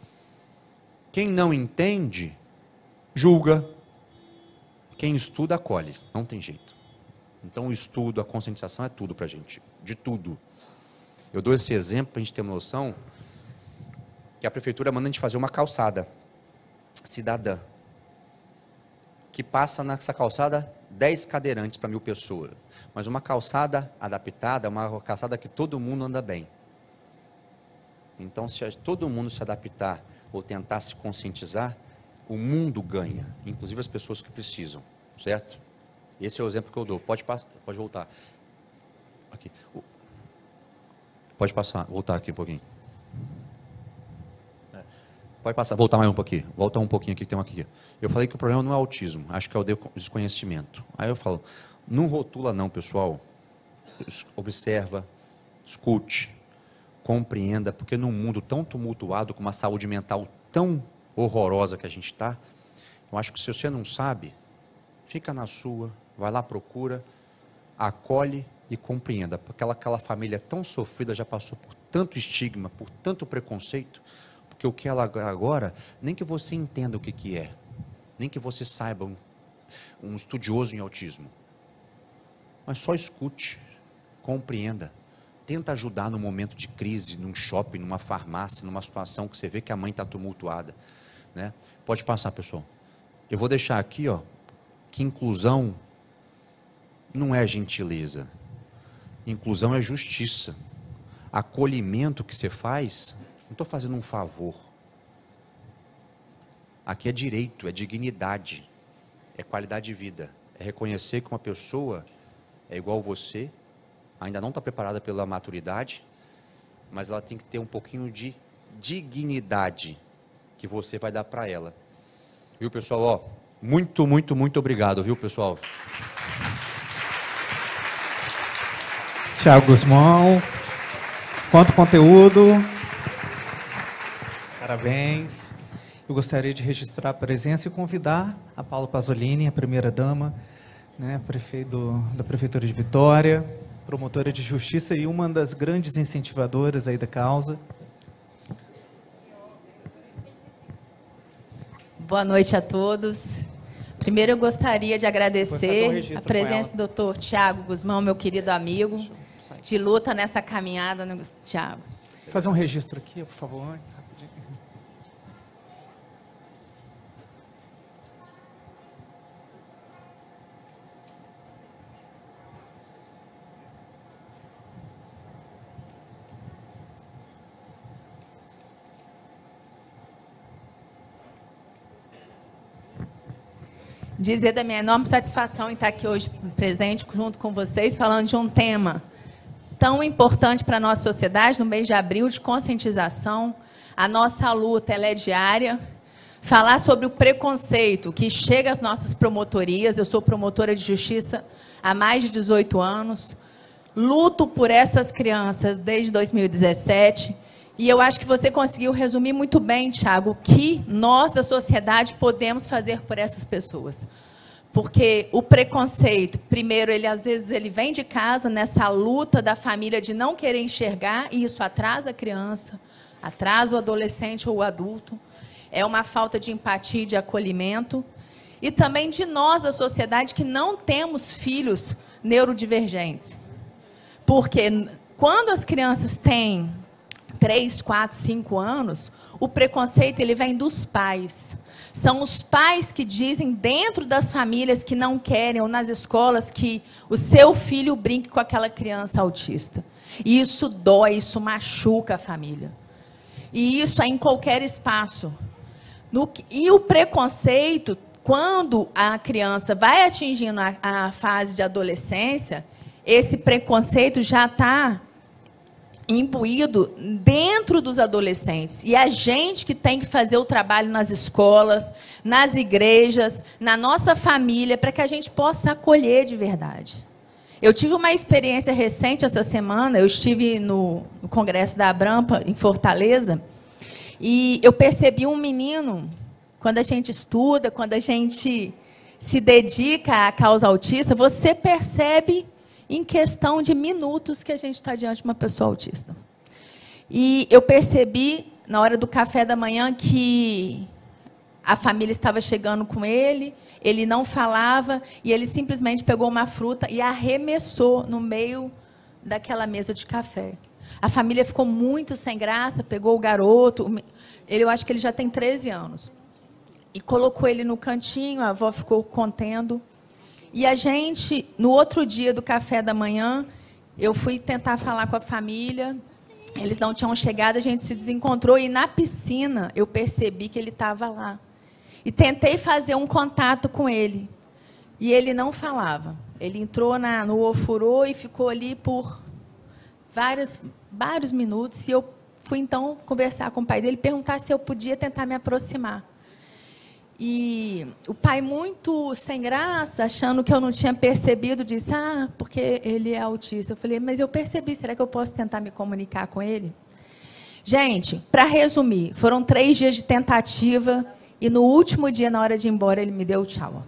Quem não entende, julga. Quem estuda, acolhe, não tem jeito. Então o estudo, a conscientização é tudo para a gente, de tudo. Eu dou esse exemplo para a gente ter uma noção que a prefeitura manda a gente fazer uma calçada cidadã, que passa nessa calçada 10 cadeirantes para 1000 pessoas. Mas uma calçada adaptada, uma calçada que todo mundo anda bem. Então, se todo mundo se adaptar ou tentar se conscientizar, o mundo ganha, inclusive as pessoas que precisam, certo? Esse é o exemplo que eu dou. Pode voltar. Aqui. Pode passar, voltar aqui um pouquinho. Pode passar, voltar mais um pouquinho. Volta um pouquinho aqui, que tem uma aqui. Eu falei que o problema não é autismo, acho que é o desconhecimento. Aí eu falo, não rotula não, pessoal. Observa, escute, compreenda, porque num mundo tão tumultuado, com uma saúde mental tão horrorosa que a gente está, eu acho que se você não sabe, fica na sua, vai lá, procura, acolhe e compreenda, porque aquela família tão sofrida já passou por tanto estigma, por tanto preconceito, porque o que ela agora, nem que você entenda o que é, nem que você saiba um estudioso em autismo, mas só escute, compreenda, tenta ajudar no momento de crise, num shopping, numa farmácia, numa situação que você vê que a mãe está tumultuada, né? Pode passar, pessoal. Eu vou deixar aqui, ó, que inclusão não é gentileza, inclusão é justiça. Acolhimento que você faz, não estou fazendo um favor. Aqui é direito, é dignidade, é qualidade de vida, é reconhecer que uma pessoa é igual você, ainda não está preparada pela maturidade, mas ela tem que ter um pouquinho de dignidade que você vai dar para ela. Viu, pessoal? Ó, muito, muito, muito obrigado, viu, pessoal? Thiago Guzmão, quanto conteúdo, parabéns. Eu gostaria de registrar a presença e convidar a Paula Pasolini, a primeira-dama, né, da Prefeitura de Vitória, promotora de justiça e uma das grandes incentivadoras aí da causa. Boa noite a todos. Primeiro eu gostaria de agradecer a presença do Dr. Thiago Guzmão, meu querido amigo, de luta nessa caminhada, né, Thiago? Fazer um registro aqui, por favor, antes, rapidinho. Dizer da minha enorme satisfação em estar aqui hoje presente junto com vocês, falando de um tema tão importante para a nossa sociedade, no mês de abril, de conscientização. A nossa luta ela é diária. Falar sobre o preconceito que chega às nossas promotorias. Eu sou promotora de justiça há mais de 18 anos. Luto por essas crianças desde 2017. E eu acho que você conseguiu resumir muito bem, Thiago, o que nós, da sociedade, podemos fazer por essas pessoas. Porque o preconceito, primeiro, às vezes, ele vem de casa, nessa luta da família de não querer enxergar, e isso atrasa a criança, atrasa o adolescente ou o adulto. É uma falta de empatia e de acolhimento. E também de nós, da sociedade, que não temos filhos neurodivergentes. Porque quando as crianças têm 3, 4, 5 anos, o preconceito ele vem dos pais. São os pais que dizem dentro das famílias que não querem, ou nas escolas, que o seu filho brinque com aquela criança autista. E isso dói, isso machuca a família. E isso é em qualquer espaço. E o preconceito, quando a criança vai atingindo a fase de adolescência, esse preconceito já está imbuído dentro dos adolescentes. E a gente que tem que fazer o trabalho nas escolas, nas igrejas, na nossa família, para que a gente possa acolher de verdade. Eu tive uma experiência recente essa semana, eu estive no Congresso da Abrampa, em Fortaleza, e eu percebi um menino, quando a gente estuda, quando a gente se dedica à causa autista, você percebe em questão de minutos que a gente está diante de uma pessoa autista. E eu percebi, na hora do café da manhã, que a família estava chegando com ele, ele não falava, e ele simplesmente pegou uma fruta e arremessou no meio daquela mesa de café. A família ficou muito sem graça, pegou o garoto, eu acho que ele já tem 13 anos, e colocou ele no cantinho, a avó ficou contendo. E a gente, no outro dia do café da manhã, eu fui tentar falar com a família, eles não tinham chegado, a gente se desencontrou, e na piscina eu percebi que ele estava lá. E tentei fazer um contato com ele, e ele não falava. Ele entrou no ofurô e ficou ali por vários minutos, e eu fui, então, conversar com o pai dele, perguntar se eu podia tentar me aproximar. E o pai, muito sem graça, achando que eu não tinha percebido, disse, porque ele é autista. Eu falei, mas eu percebi, será que eu posso tentar me comunicar com ele? Gente, para resumir, foram 3 dias de tentativa, e no último dia, na hora de ir embora, ele me deu tchau.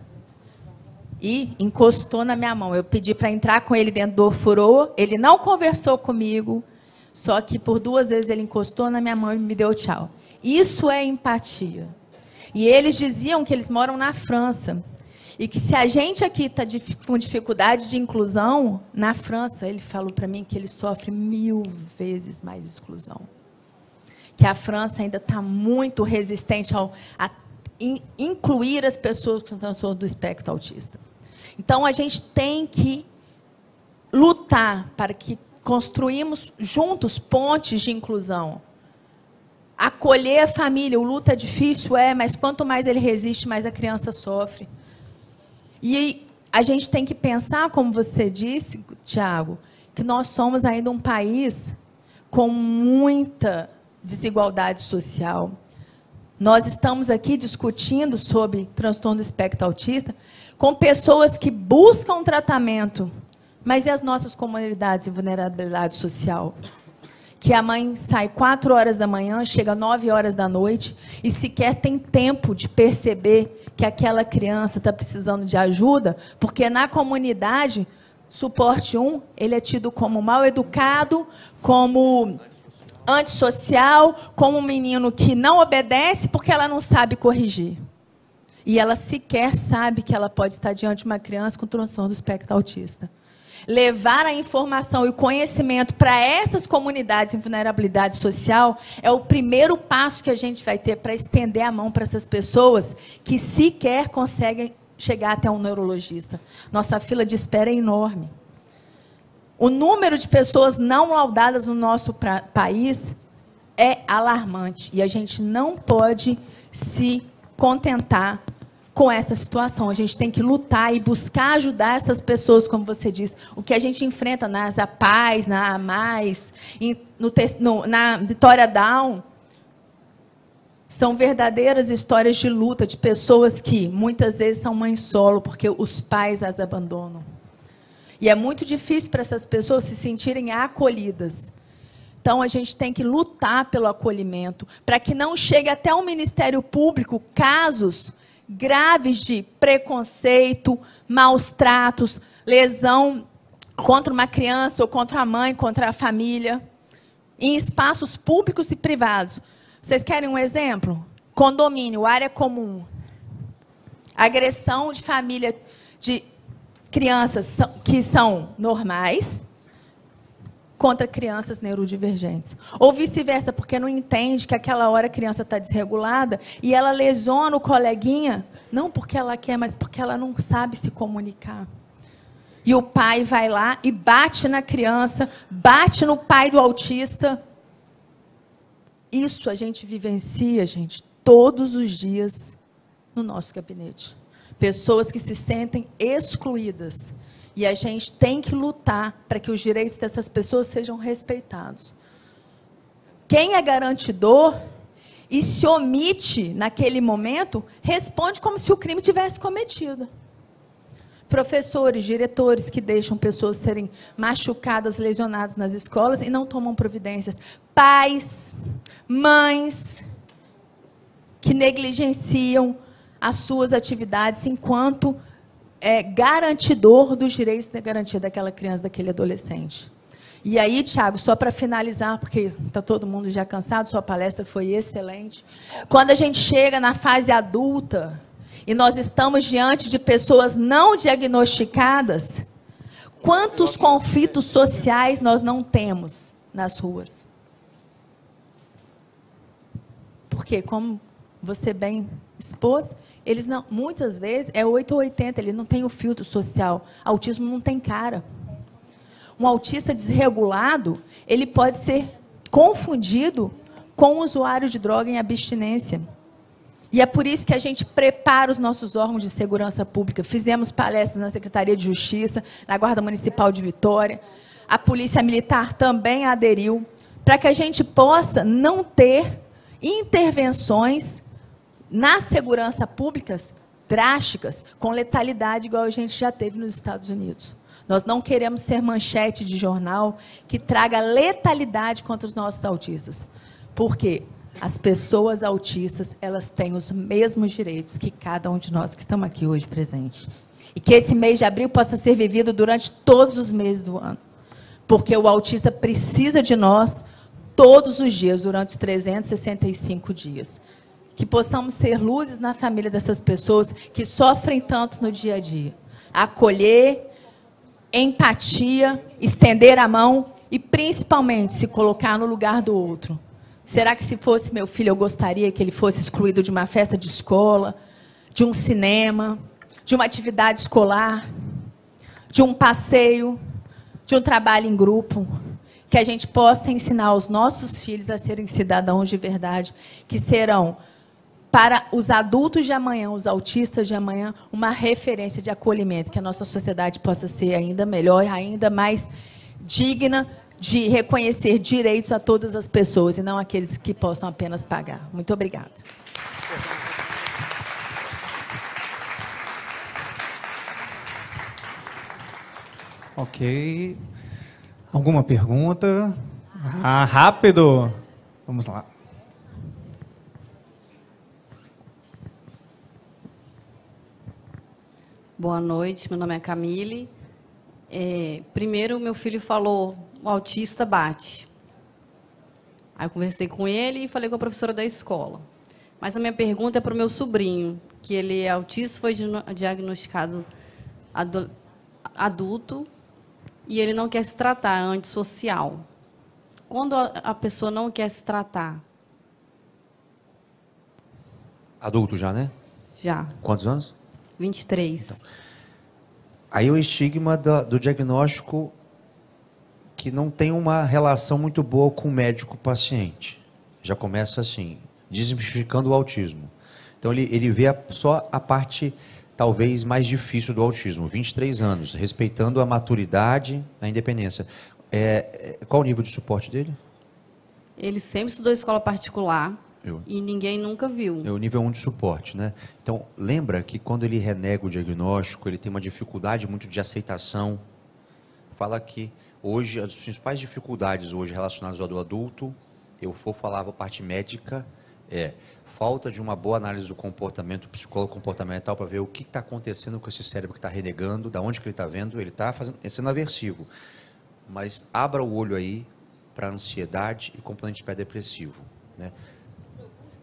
E encostou na minha mão. Eu pedi para entrar com ele dentro do ofurô, ele não conversou comigo, só que por 2 vezes ele encostou na minha mão e me deu tchau. Isso é empatia. E eles diziam que eles moram na França. E que se a gente aqui está com dificuldade de inclusão, na França, ele falou para mim que ele sofre 1000 vezes mais exclusão. Que a França ainda está muito resistente a incluir as pessoas com transtorno do espectro autista. Então, a gente tem que lutar para que construímos juntos pontes de inclusão. Acolher a família, o luto é difícil, mas quanto mais ele resiste, mais a criança sofre. E a gente tem que pensar, como você disse, Tiago, que nós somos ainda um país com muita desigualdade social. Nós estamos aqui discutindo sobre transtorno do espectro autista com pessoas que buscam tratamento, mas e as nossas comunidades em vulnerabilidade social? Que a mãe sai 4 horas da manhã, chega 9 horas da noite e sequer tem tempo de perceber que aquela criança está precisando de ajuda, porque na comunidade, suporte 1, ele é tido como mal educado, como antissocial, como um menino que não obedece porque ela não sabe corrigir. E ela sequer sabe que ela pode estar diante de uma criança com transtorno do espectro autista. Levar a informação e o conhecimento para essas comunidades em vulnerabilidade social é o primeiro passo que a gente vai ter para estender a mão para essas pessoas que sequer conseguem chegar até um neurologista. Nossa fila de espera é enorme. O número de pessoas não laudadas no nosso país é alarmante. E a gente não pode se contentar com essa situação. A gente tem que lutar e buscar ajudar essas pessoas, como você disse. O que a gente enfrenta nas APAES, na AMAIS, na Vitória Down, são verdadeiras histórias de luta de pessoas que muitas vezes são mães solo, porque os pais as abandonam. E é muito difícil para essas pessoas se sentirem acolhidas. Então, a gente tem que lutar pelo acolhimento, para que não chegue até o Ministério Público casos graves de preconceito, maus tratos, lesão contra uma criança ou contra a mãe, contra a família, em espaços públicos e privados. Vocês querem um exemplo? Condomínio, área comum. Agressão de família de crianças que são normais contra crianças neurodivergentes. Ou vice-versa, porque não entende que aquela hora a criança está desregulada e ela lesiona o coleguinha, não porque ela quer, mas porque ela não sabe se comunicar. E o pai vai lá e bate na criança, bate no pai do autista. Isso a gente vivencia, gente, todos os dias no nosso gabinete. Pessoas que se sentem excluídas. E a gente tem que lutar para que os direitos dessas pessoas sejam respeitados. Quem é garantidor e se omite naquele momento, responde como se o crime tivesse cometido. Professores, diretores que deixam pessoas serem machucadas, lesionadas nas escolas e não tomam providências. Pais, mães que negligenciam as suas atividades enquanto garantidor dos direitos da garantia daquela criança, daquele adolescente. E aí, Tiago, só para finalizar, porque está todo mundo já cansado, sua palestra foi excelente. Quando a gente chega na fase adulta e nós estamos diante de pessoas não diagnosticadas, quantos conflitos sociais nós não temos nas ruas. Porque, como você bem expôs, eles não, muitas vezes é 8 ou 80, ele não tem o filtro social. Autismo não tem cara. Um autista desregulado, ele pode ser confundido com um usuário de droga em abstinência. E é por isso que a gente prepara os nossos órgãos de segurança pública. Fizemos palestras na Secretaria de Justiça, na Guarda Municipal de Vitória. A Polícia Militar também aderiu, para que a gente possa não ter intervenções na segurança pública drásticas, com letalidade, igual a gente já teve nos Estados Unidos. Nós não queremos ser manchete de jornal que traga letalidade contra os nossos autistas. Por quê? As pessoas autistas, elas têm os mesmos direitos que cada um de nós que estamos aqui hoje presentes. E que esse mês de abril possa ser vivido durante todos os meses do ano. Porque o autista precisa de nós todos os dias, durante os 365 dias. Que possamos ser luzes na família dessas pessoas que sofrem tanto no dia a dia. Acolher, empatia, estender a mão e, principalmente, se colocar no lugar do outro. Será que, se fosse meu filho, eu gostaria que ele fosse excluído de uma festa de escola, de um cinema, de uma atividade escolar, de um passeio, de um trabalho em grupo? Que a gente possa ensinar os nossos filhos a serem cidadãos de verdade, que serão, para os adultos de amanhã, os autistas de amanhã, uma referência de acolhimento, que a nossa sociedade possa ser ainda melhor, ainda mais digna de reconhecer direitos a todas as pessoas, e não aqueles que possam apenas pagar. Muito obrigada. Ok. Alguma pergunta? Ah, rápido. Vamos lá. Boa noite, meu nome é Camille. Primeiro, meu filho falou, o autista bate. Aí eu conversei com ele e falei com a professora da escola. Mas a minha pergunta é para o meu sobrinho, que ele é autista, foi diagnosticado adulto, e ele não quer se tratar, é antissocial. Quando a pessoa não quer se tratar? Adulto já, né? Já. Quantos anos? 23. Então, aí o estigma do diagnóstico que não tem uma relação muito boa com o médico-paciente. Já começa assim, desmistificando o autismo. Então, ele vê só a parte, talvez, mais difícil do autismo, 23 anos, respeitando a maturidade, a independência. Qual o nível de suporte dele? Ele sempre estudou em escola particular e ninguém nunca viu. É o nível 1 de suporte, né? Então, lembra que quando ele renega o diagnóstico, ele tem uma dificuldade muito de aceitação. Fala que hoje, as principais dificuldades hoje relacionadas ao adulto, eu for falar a parte médica, falta de uma boa análise do comportamento, psicólogo comportamental, para ver o que está acontecendo com esse cérebro que está renegando, da onde que ele está vendo, ele está sendo aversivo. Mas abra o olho aí para ansiedade e componente pré-depressivo, né?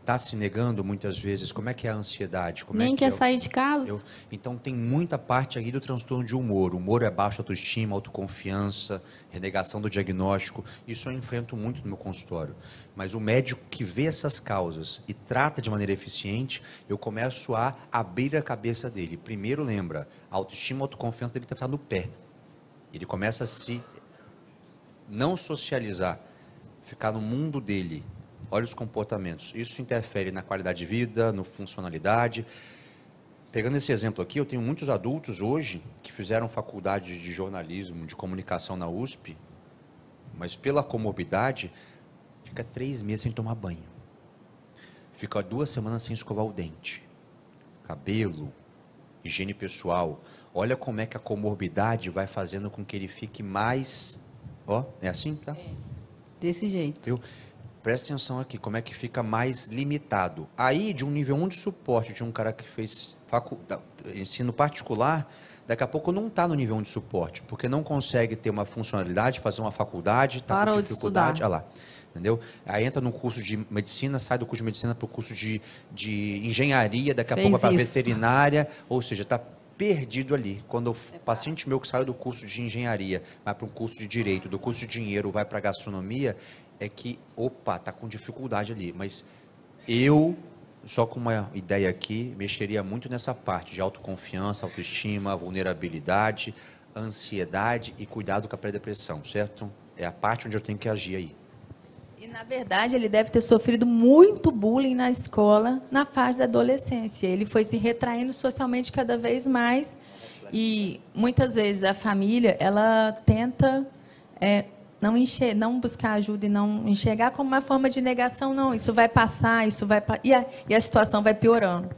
Está se negando muitas vezes. Como é que é a ansiedade? Nem quer sair de casa. Então, tem muita parte aí do transtorno de humor. O humor é baixa autoestima, autoconfiança, renegação do diagnóstico. Isso eu enfrento muito no meu consultório. Mas o médico que vê essas causas e trata de maneira eficiente, eu começo a abrir a cabeça dele. Primeiro, lembra, a autoestima, a autoconfiança dele está no pé. Ele começa a se não socializar, ficar no mundo dele. Olha os comportamentos. Isso interfere na qualidade de vida, na funcionalidade. Pegando esse exemplo aqui, eu tenho muitos adultos hoje que fizeram faculdade de jornalismo, de comunicação na USP, mas pela comorbidade, fica 3 meses sem tomar banho. Fica 2 semanas sem escovar o dente. Cabelo, higiene pessoal. Olha como é que a comorbidade vai fazendo com que ele fique mais... é assim, tá? Desse jeito. Viu? Presta atenção aqui, como é que fica mais limitado. Aí, de um nível 1 de suporte, de um cara que fez ensino particular, daqui a pouco não está no nível 1 de suporte, porque não consegue ter uma funcionalidade, fazer uma faculdade, está com dificuldade. Olha lá, entendeu? Aí entra no curso de medicina, sai do curso de medicina para o curso de engenharia, daqui a pouco vai para veterinária, ou seja, está perdido ali. Quando o paciente meu que saiu do curso de engenharia vai para um curso de direito, do curso de dinheiro vai para gastronomia, é que, opa, tá com dificuldade ali. Mas eu, só com uma ideia aqui, mexeria muito nessa parte de autoconfiança, autoestima, vulnerabilidade, ansiedade e cuidado com a pré-depressão, certo? É a parte onde eu tenho que agir aí. E, na verdade, ele deve ter sofrido muito bullying na escola, na fase da adolescência. Ele foi se retraindo socialmente cada vez mais. E, muitas vezes, a família, ela tenta não buscar ajuda e não enxergar como uma forma de negação. Não, isso vai passar, isso vai... E a situação vai piorando.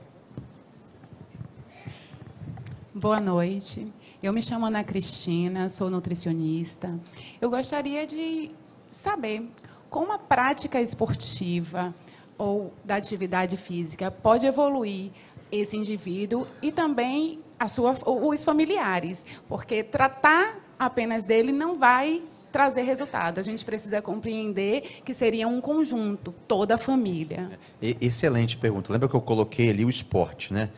Boa noite. Eu me chamo Ana Cristina, sou nutricionista. Eu gostaria de saber como a prática esportiva ou da atividade física pode evoluir esse indivíduo e também os familiares, porque tratar apenas dele não vai trazer resultado. A gente precisa compreender que seria um conjunto, toda a família. Excelente pergunta. Lembra que eu coloquei ali o esporte, né?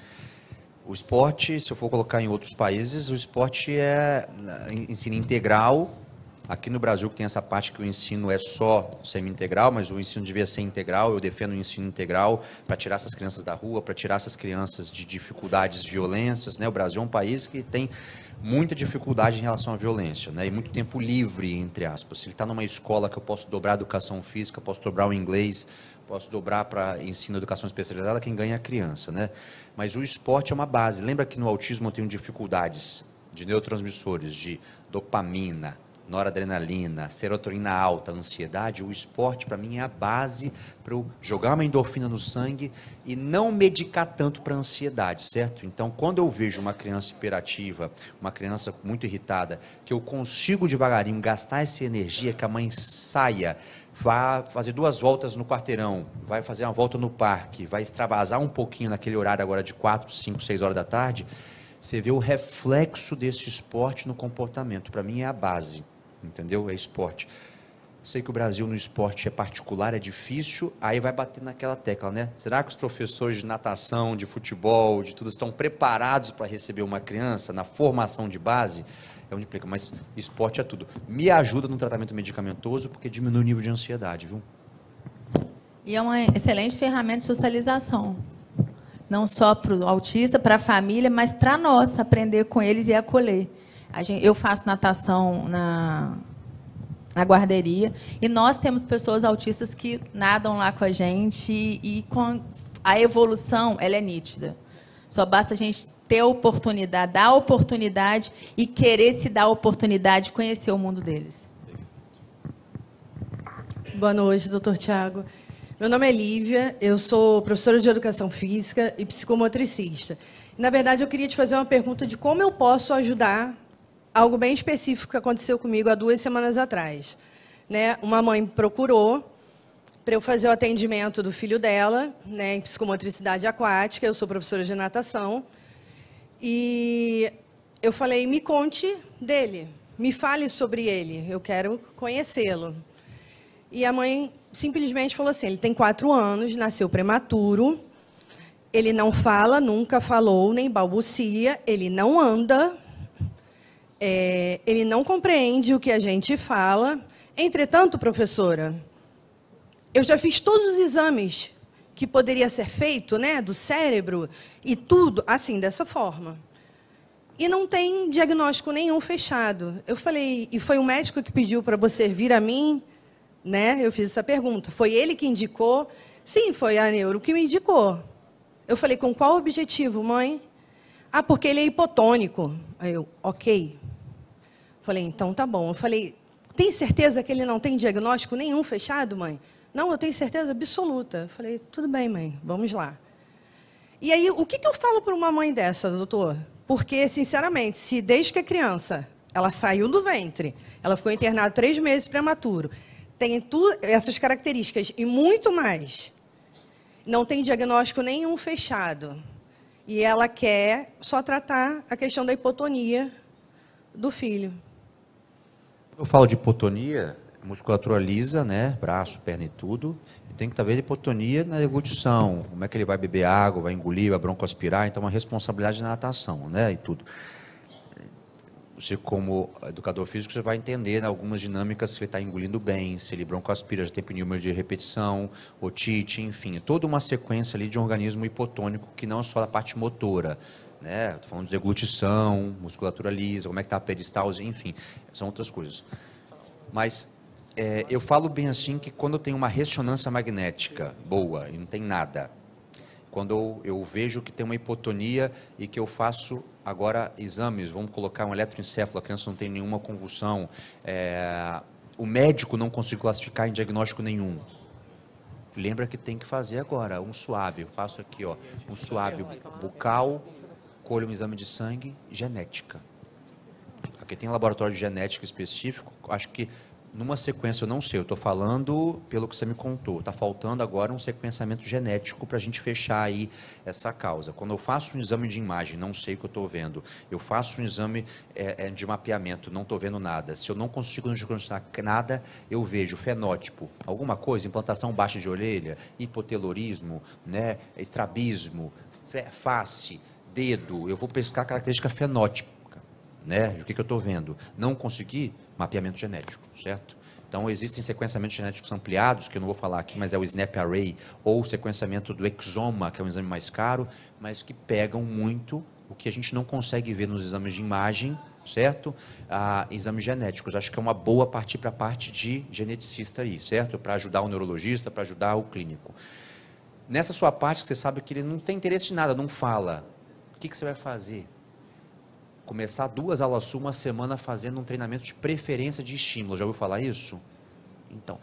O esporte, se eu for colocar em outros países, o esporte é ensino integral. Aqui no Brasil que tem essa parte que o ensino é só semi-integral, mas o ensino devia ser integral. Eu defendo o ensino integral para tirar essas crianças da rua, para tirar essas crianças de dificuldades, violências, né? O Brasil é um país que tem muita dificuldade em relação à violência, né? E muito tempo livre, entre aspas. Se ele está numa escola que eu posso dobrar a educação física, posso dobrar o inglês, posso dobrar para ensino educação especializada, quem ganha é a criança, né? Mas o esporte é uma base. Lembra que no autismo eu tenho dificuldades de neurotransmissores, de dopamina, noradrenalina, serotonina alta, ansiedade? O esporte, para mim, é a base para eu jogar uma endorfina no sangue e não medicar tanto para a ansiedade, certo? Então, quando eu vejo uma criança hiperativa, uma criança muito irritada, que eu consigo devagarinho gastar essa energia, que a mãe saia, vai fazer 2 voltas no quarteirão, vai fazer uma volta no parque, vai extravasar um pouquinho naquele horário agora de 4, 5, 6 horas da tarde, você vê o reflexo desse esporte no comportamento. Para mim é a base, entendeu? É esporte. Sei que o Brasil no esporte é particular, é difícil, aí vai bater naquela tecla, né? Será que os professores de natação, de futebol, de tudo, estão preparados para receber uma criança na formação de base? É onde implica, mas esporte é tudo. Me ajuda no tratamento medicamentoso, porque diminui o nível de ansiedade, viu? E é uma excelente ferramenta de socialização. Não só para o autista, para a família, mas para nós, aprender com eles e acolher. Eu faço natação na guarderia, e nós temos pessoas autistas que nadam lá com a gente, e com a evolução, ela é nítida. Só basta a gente ter a oportunidade, dar a oportunidade e querer se dar a oportunidade de conhecer o mundo deles. Boa noite, doutor Tiago. Meu nome é Lívia, eu sou professora de Educação Física e psicomotricista. Na verdade, eu queria te fazer uma pergunta de como eu posso ajudar algo bem específico que aconteceu comigo há 2 semanas atrás. Né? Uma mãe procurou para eu fazer o atendimento do filho dela, né, em psicomotricidade aquática, eu sou professora de natação, e eu falei, me conte dele, me fale sobre ele, eu quero conhecê-lo. E a mãe simplesmente falou assim, ele tem 4 anos, nasceu prematuro, ele não fala, nunca falou, nem balbucia, ele não anda, ele não compreende o que a gente fala. Entretanto, professora, eu já fiz todos os exames que poderia ser feito, né, do cérebro, e tudo, assim, dessa forma. E não tem diagnóstico nenhum fechado. Eu falei, e foi o médico que pediu para você vir a mim, né? Eu fiz essa pergunta. Foi ele que indicou? Sim, foi a neuro que me indicou. Eu falei, com qual objetivo, mãe? Ah, porque ele é hipotônico. Aí eu, ok. Falei, então tá bom. Eu falei, tem certeza que ele não tem diagnóstico nenhum fechado, mãe? Não, eu tenho certeza absoluta. Eu falei, tudo bem, mãe, vamos lá. E aí, o que eu falo para uma mãe dessa, doutor? Porque, sinceramente, se desde que a criança ela saiu do ventre, ela ficou internada 3 meses prematuro, tem essas características e muito mais, não tem diagnóstico nenhum fechado, e ela quer só tratar a questão da hipotonia do filho. Eu falo de hipotonia, musculatura lisa, né? Braço, perna e tudo. E tem que haver hipotonia na deglutição. Como é que ele vai beber água, vai engolir, vai broncoaspirar. Então, uma responsabilidade na natação, né? E tudo. Você, como educador físico, você vai entender algumas dinâmicas, se ele está engolindo bem, se ele broncoaspira, já tem número de repetição, otite, enfim. Toda uma sequência ali de um organismo hipotônico que não é só a parte motora. Né? Estou falando de deglutição, musculatura lisa, como é que está a peristalse, enfim. São outras coisas. Mas eu falo bem assim que quando eu tenho uma ressonância magnética boa e não tem nada, quando eu vejo que tem uma hipotonia e que eu faço agora exames, vamos colocar um eletroencefalo, a criança não tem nenhuma convulsão, o médico não conseguiu classificar em diagnóstico nenhum. Lembra que tem que fazer agora um suave, eu faço aqui, ó, um suave bucal, colho um exame de sangue, genética. Aqui tem um laboratório de genética específico, acho que numa sequência, eu não sei, eu estou falando pelo que você me contou, está faltando agora um sequenciamento genético para a gente fechar aí essa causa. Quando eu faço um exame de imagem, não sei o que eu estou vendo, eu faço um exame de mapeamento, não estou vendo nada, se eu não consigo diagnosticar nada, eu vejo fenótipo, alguma coisa, implantação baixa de orelha, hipotelorismo, né, estrabismo, face, dedo, eu vou pescar a característica fenótipa. Né? O que eu estou vendo? Não consegui mapeamento genético, certo? Então, existem sequenciamentos genéticos ampliados, que eu não vou falar aqui, mas é o SNP Array, ou o sequenciamento do exoma, que é um exame mais caro, mas que pegam muito o que a gente não consegue ver nos exames de imagem, certo? Exames genéticos. Acho que é uma boa partir para a parte de geneticista aí, certo? Para ajudar o neurologista, para ajudar o clínico. Nessa sua parte, você sabe que ele não tem interesse em nada, não fala. O que você vai fazer? Começar 2 aulas sul uma semana fazendo um treinamento de preferência de estímulo. Já ouviu falar isso? Então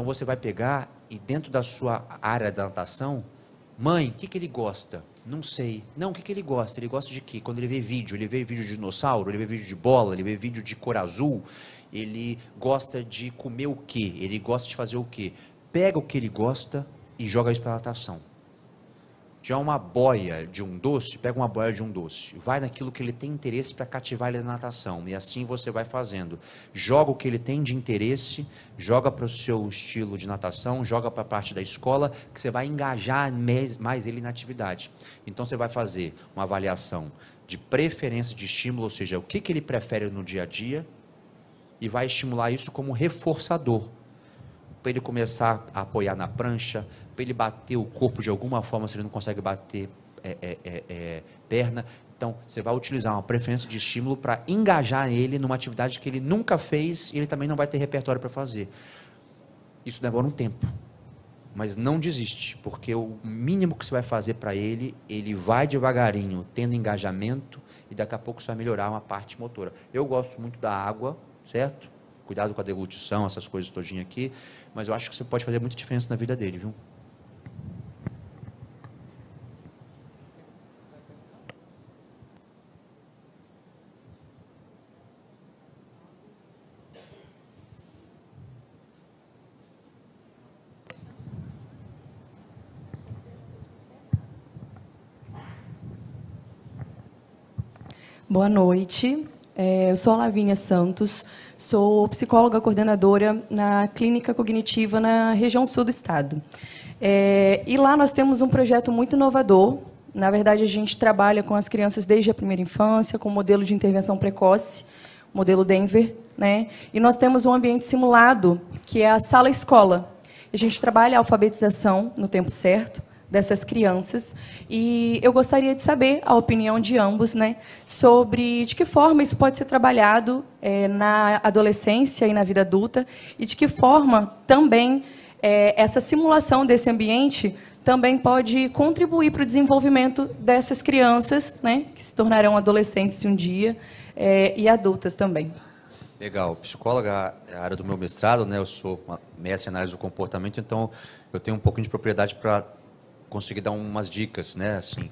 você vai pegar e dentro da sua área da natação, mãe, o que ele gosta? Não sei. Não, o que ele gosta? Ele gosta de quê? Quando ele vê vídeo de dinossauro, ele vê vídeo de bola, ele vê vídeo de cor azul, ele gosta de comer o quê? Ele gosta de fazer o quê? Pega o que ele gosta e joga isso para a natação. Já uma boia de um doce, pega uma boia de um doce, vai naquilo que ele tem interesse para cativar ele na natação, e assim você vai fazendo. Joga o que ele tem de interesse, joga para o seu estilo de natação, joga para a parte da escola, que você vai engajar mais ele na atividade. Então você vai fazer uma avaliação de preferência de estímulo, ou seja, o que ele prefere no dia a dia, e vai estimular isso como reforçador, para ele começar a apoiar na prancha, para ele bater o corpo de alguma forma, se ele não consegue bater perna. Então, você vai utilizar uma preferência de estímulo para engajar ele numa atividade que ele nunca fez e ele também não vai ter repertório para fazer. Isso demora um tempo, mas não desiste, porque o mínimo que você vai fazer para ele, ele vai devagarinho, tendo engajamento, e daqui a pouco você vai melhorar uma parte motora. Eu gosto muito da água, certo? Cuidado com a deglutição, essas coisas todinhas aqui, mas eu acho que você pode fazer muita diferença na vida dele, viu? Boa noite, eu sou a Lavínia Santos, sou psicóloga coordenadora na Clínica Cognitiva na região sul do estado. E lá nós temos um projeto muito inovador. Na verdade, a gente trabalha com as crianças desde a primeira infância, com o modelo de intervenção precoce, modelo Denver, né? E nós temos um ambiente simulado, que é a sala-escola. A gente trabalha a alfabetização no tempo certo dessas crianças, e eu gostaria de saber a opinião de ambos, né, sobre de que forma isso pode ser trabalhado na adolescência e na vida adulta, e de que forma também essa simulação desse ambiente também pode contribuir para o desenvolvimento dessas crianças, né, que se tornarão adolescentes um dia, e adultas também. Legal. Psicóloga é a área do meu mestrado, né, eu sou mestre em análise do comportamento, então eu tenho um pouquinho de propriedade para conseguir dar umas dicas, né, assim,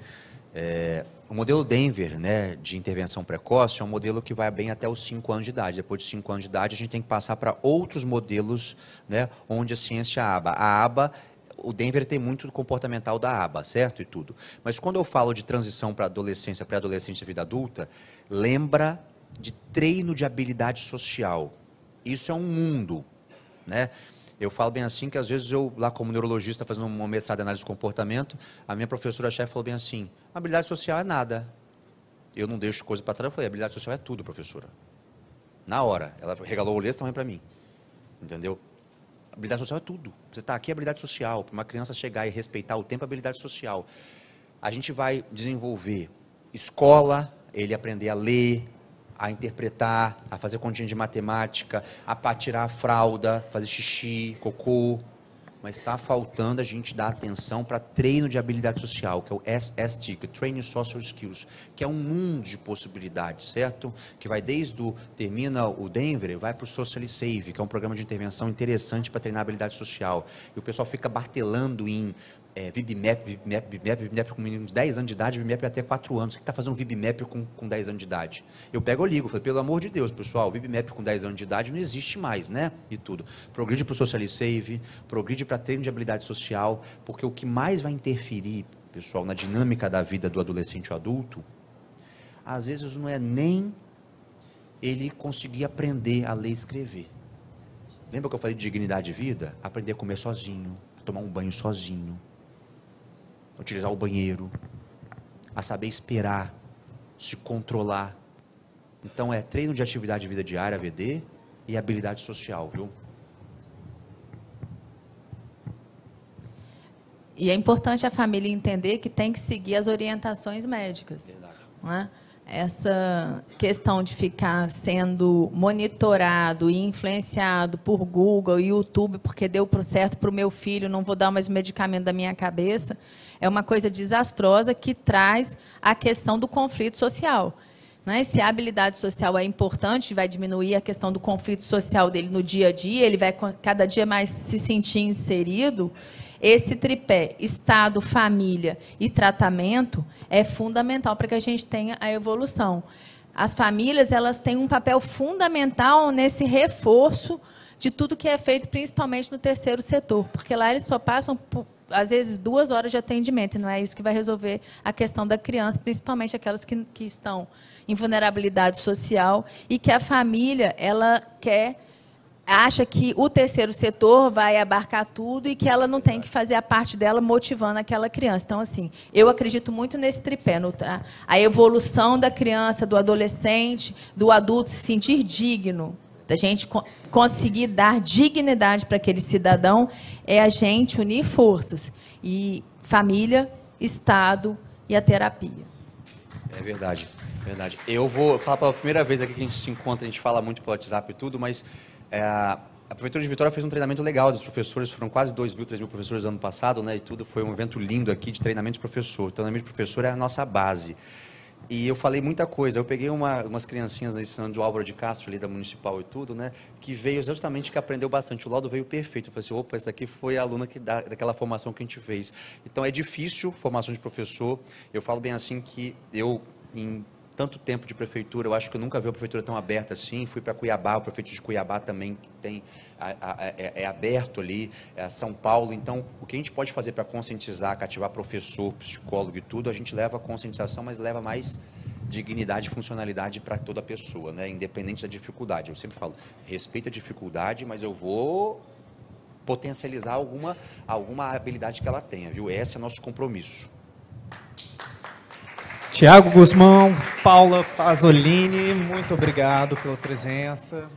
o modelo Denver, né, de intervenção precoce, é um modelo que vai bem até os 5 anos de idade. Depois de 5 anos de idade, a gente tem que passar para outros modelos, né, onde a ciência aba. A aba, o Denver tem muito do comportamental da aba, certo? E tudo. Mas quando eu falo de transição para adolescência, pré-adolescência e vida adulta, lembra de treino de habilidade social. Isso é um mundo. né? Eu falo bem assim que às vezes eu, lá como neurologista, fazendo uma mestrado em análise de comportamento, a minha professora-chefe falou bem assim, habilidade social é nada. Eu não deixo coisa para trás, eu falei, habilidade social é tudo, professora. Na hora, ela regalou o olho também para mim, entendeu? Habilidade social é tudo. Você está aqui, é habilidade social. Para uma criança chegar e respeitar o tempo, é habilidade social. A gente vai desenvolver escola, ele aprender a ler, a interpretar, a fazer continha de matemática, a tirar a fralda, fazer xixi, cocô. Mas está faltando a gente dar atenção para treino de habilidade social, que é o SST, que é o Training Social Skills, que é um mundo de possibilidades, certo? Que vai termina o Denver, vai para o Socially Save, que é um programa de intervenção interessante para treinar habilidade social. E o pessoal fica martelando em VibMap com meninos de 10 anos de idade, VibMap até 4 anos. O que está fazendo um VibMap com 10 anos de idade? Eu pego e ligo, falo, pelo amor de Deus, pessoal, VibMap com 10 anos de idade não existe mais, né? E tudo. Progride para o Socially Save, progride para treino de habilidade social, porque o que mais vai interferir, pessoal, na dinâmica da vida do adolescente ou adulto, às vezes não é nem ele conseguir aprender a ler e escrever. Lembra que eu falei de dignidade de vida? Aprender a comer sozinho, a tomar um banho sozinho, a utilizar o banheiro, a saber esperar, se controlar. Então é treino de atividade de vida diária, AVD, e habilidade social, viu? E é importante a família entender que tem que seguir as orientações médicas. Verdade. Não é? Essa questão de ficar sendo monitorado e influenciado por Google e YouTube, porque deu certo para o meu filho, não vou dar mais medicamento da minha cabeça, é uma coisa desastrosa que traz a questão do conflito social. Né? Se a habilidade social é importante, vai diminuir a questão do conflito social dele no dia a dia, ele vai cada dia mais se sentir inserido. Esse tripé, Estado, família e tratamento, é fundamental para que a gente tenha a evolução. As famílias, elas têm um papel fundamental nesse reforço de tudo que é feito, principalmente no terceiro setor, porque lá eles só passam, às vezes, 2 horas de atendimento, e não é isso que vai resolver a questão da criança, principalmente aquelas que estão em vulnerabilidade social, e que a família, ela acha que o terceiro setor vai abarcar tudo e que ela não tem que fazer a parte dela motivando aquela criança. Então, assim, eu acredito muito nesse tripé, a evolução da criança, do adolescente, do adulto se sentir digno, da gente conseguir dar dignidade para aquele cidadão, é a gente unir forças. E família, Estado e a terapia. É verdade, verdade. Eu vou falar pela primeira vez aqui que a gente se encontra, a gente fala muito pelo WhatsApp e tudo, mas a Prefeitura de Vitória fez um treinamento legal dos professores, foram quase 2.000, 3.000 professores ano passado, né, e tudo, foi um evento lindo aqui de treinamento de professor. O treinamento de professor é a nossa base. E eu falei muita coisa, eu peguei umas criancinhas ensinando do Álvaro de Castro, ali da Municipal e tudo, né, que veio justamente, que aprendeu bastante, o laudo veio perfeito. Eu falei assim, opa, essa daqui foi a aluna daquela formação que a gente fez. Então é difícil, formação de professor, eu falo bem assim que eu, em tanto tempo de prefeitura, eu acho que eu nunca vi a prefeitura tão aberta assim. Fui para Cuiabá, o prefeito de Cuiabá também tem, é aberto ali, São Paulo. Então, o que a gente pode fazer para conscientizar, cativar professor, psicólogo e tudo, a gente leva a conscientização, mas leva mais dignidade e funcionalidade para toda a pessoa, né? Independente da dificuldade. Eu sempre falo, respeita a dificuldade, mas eu vou potencializar alguma habilidade que ela tenha, viu? Esse é nosso compromisso. Tiago Guzmão, Paula Pasolini, muito obrigado pela presença.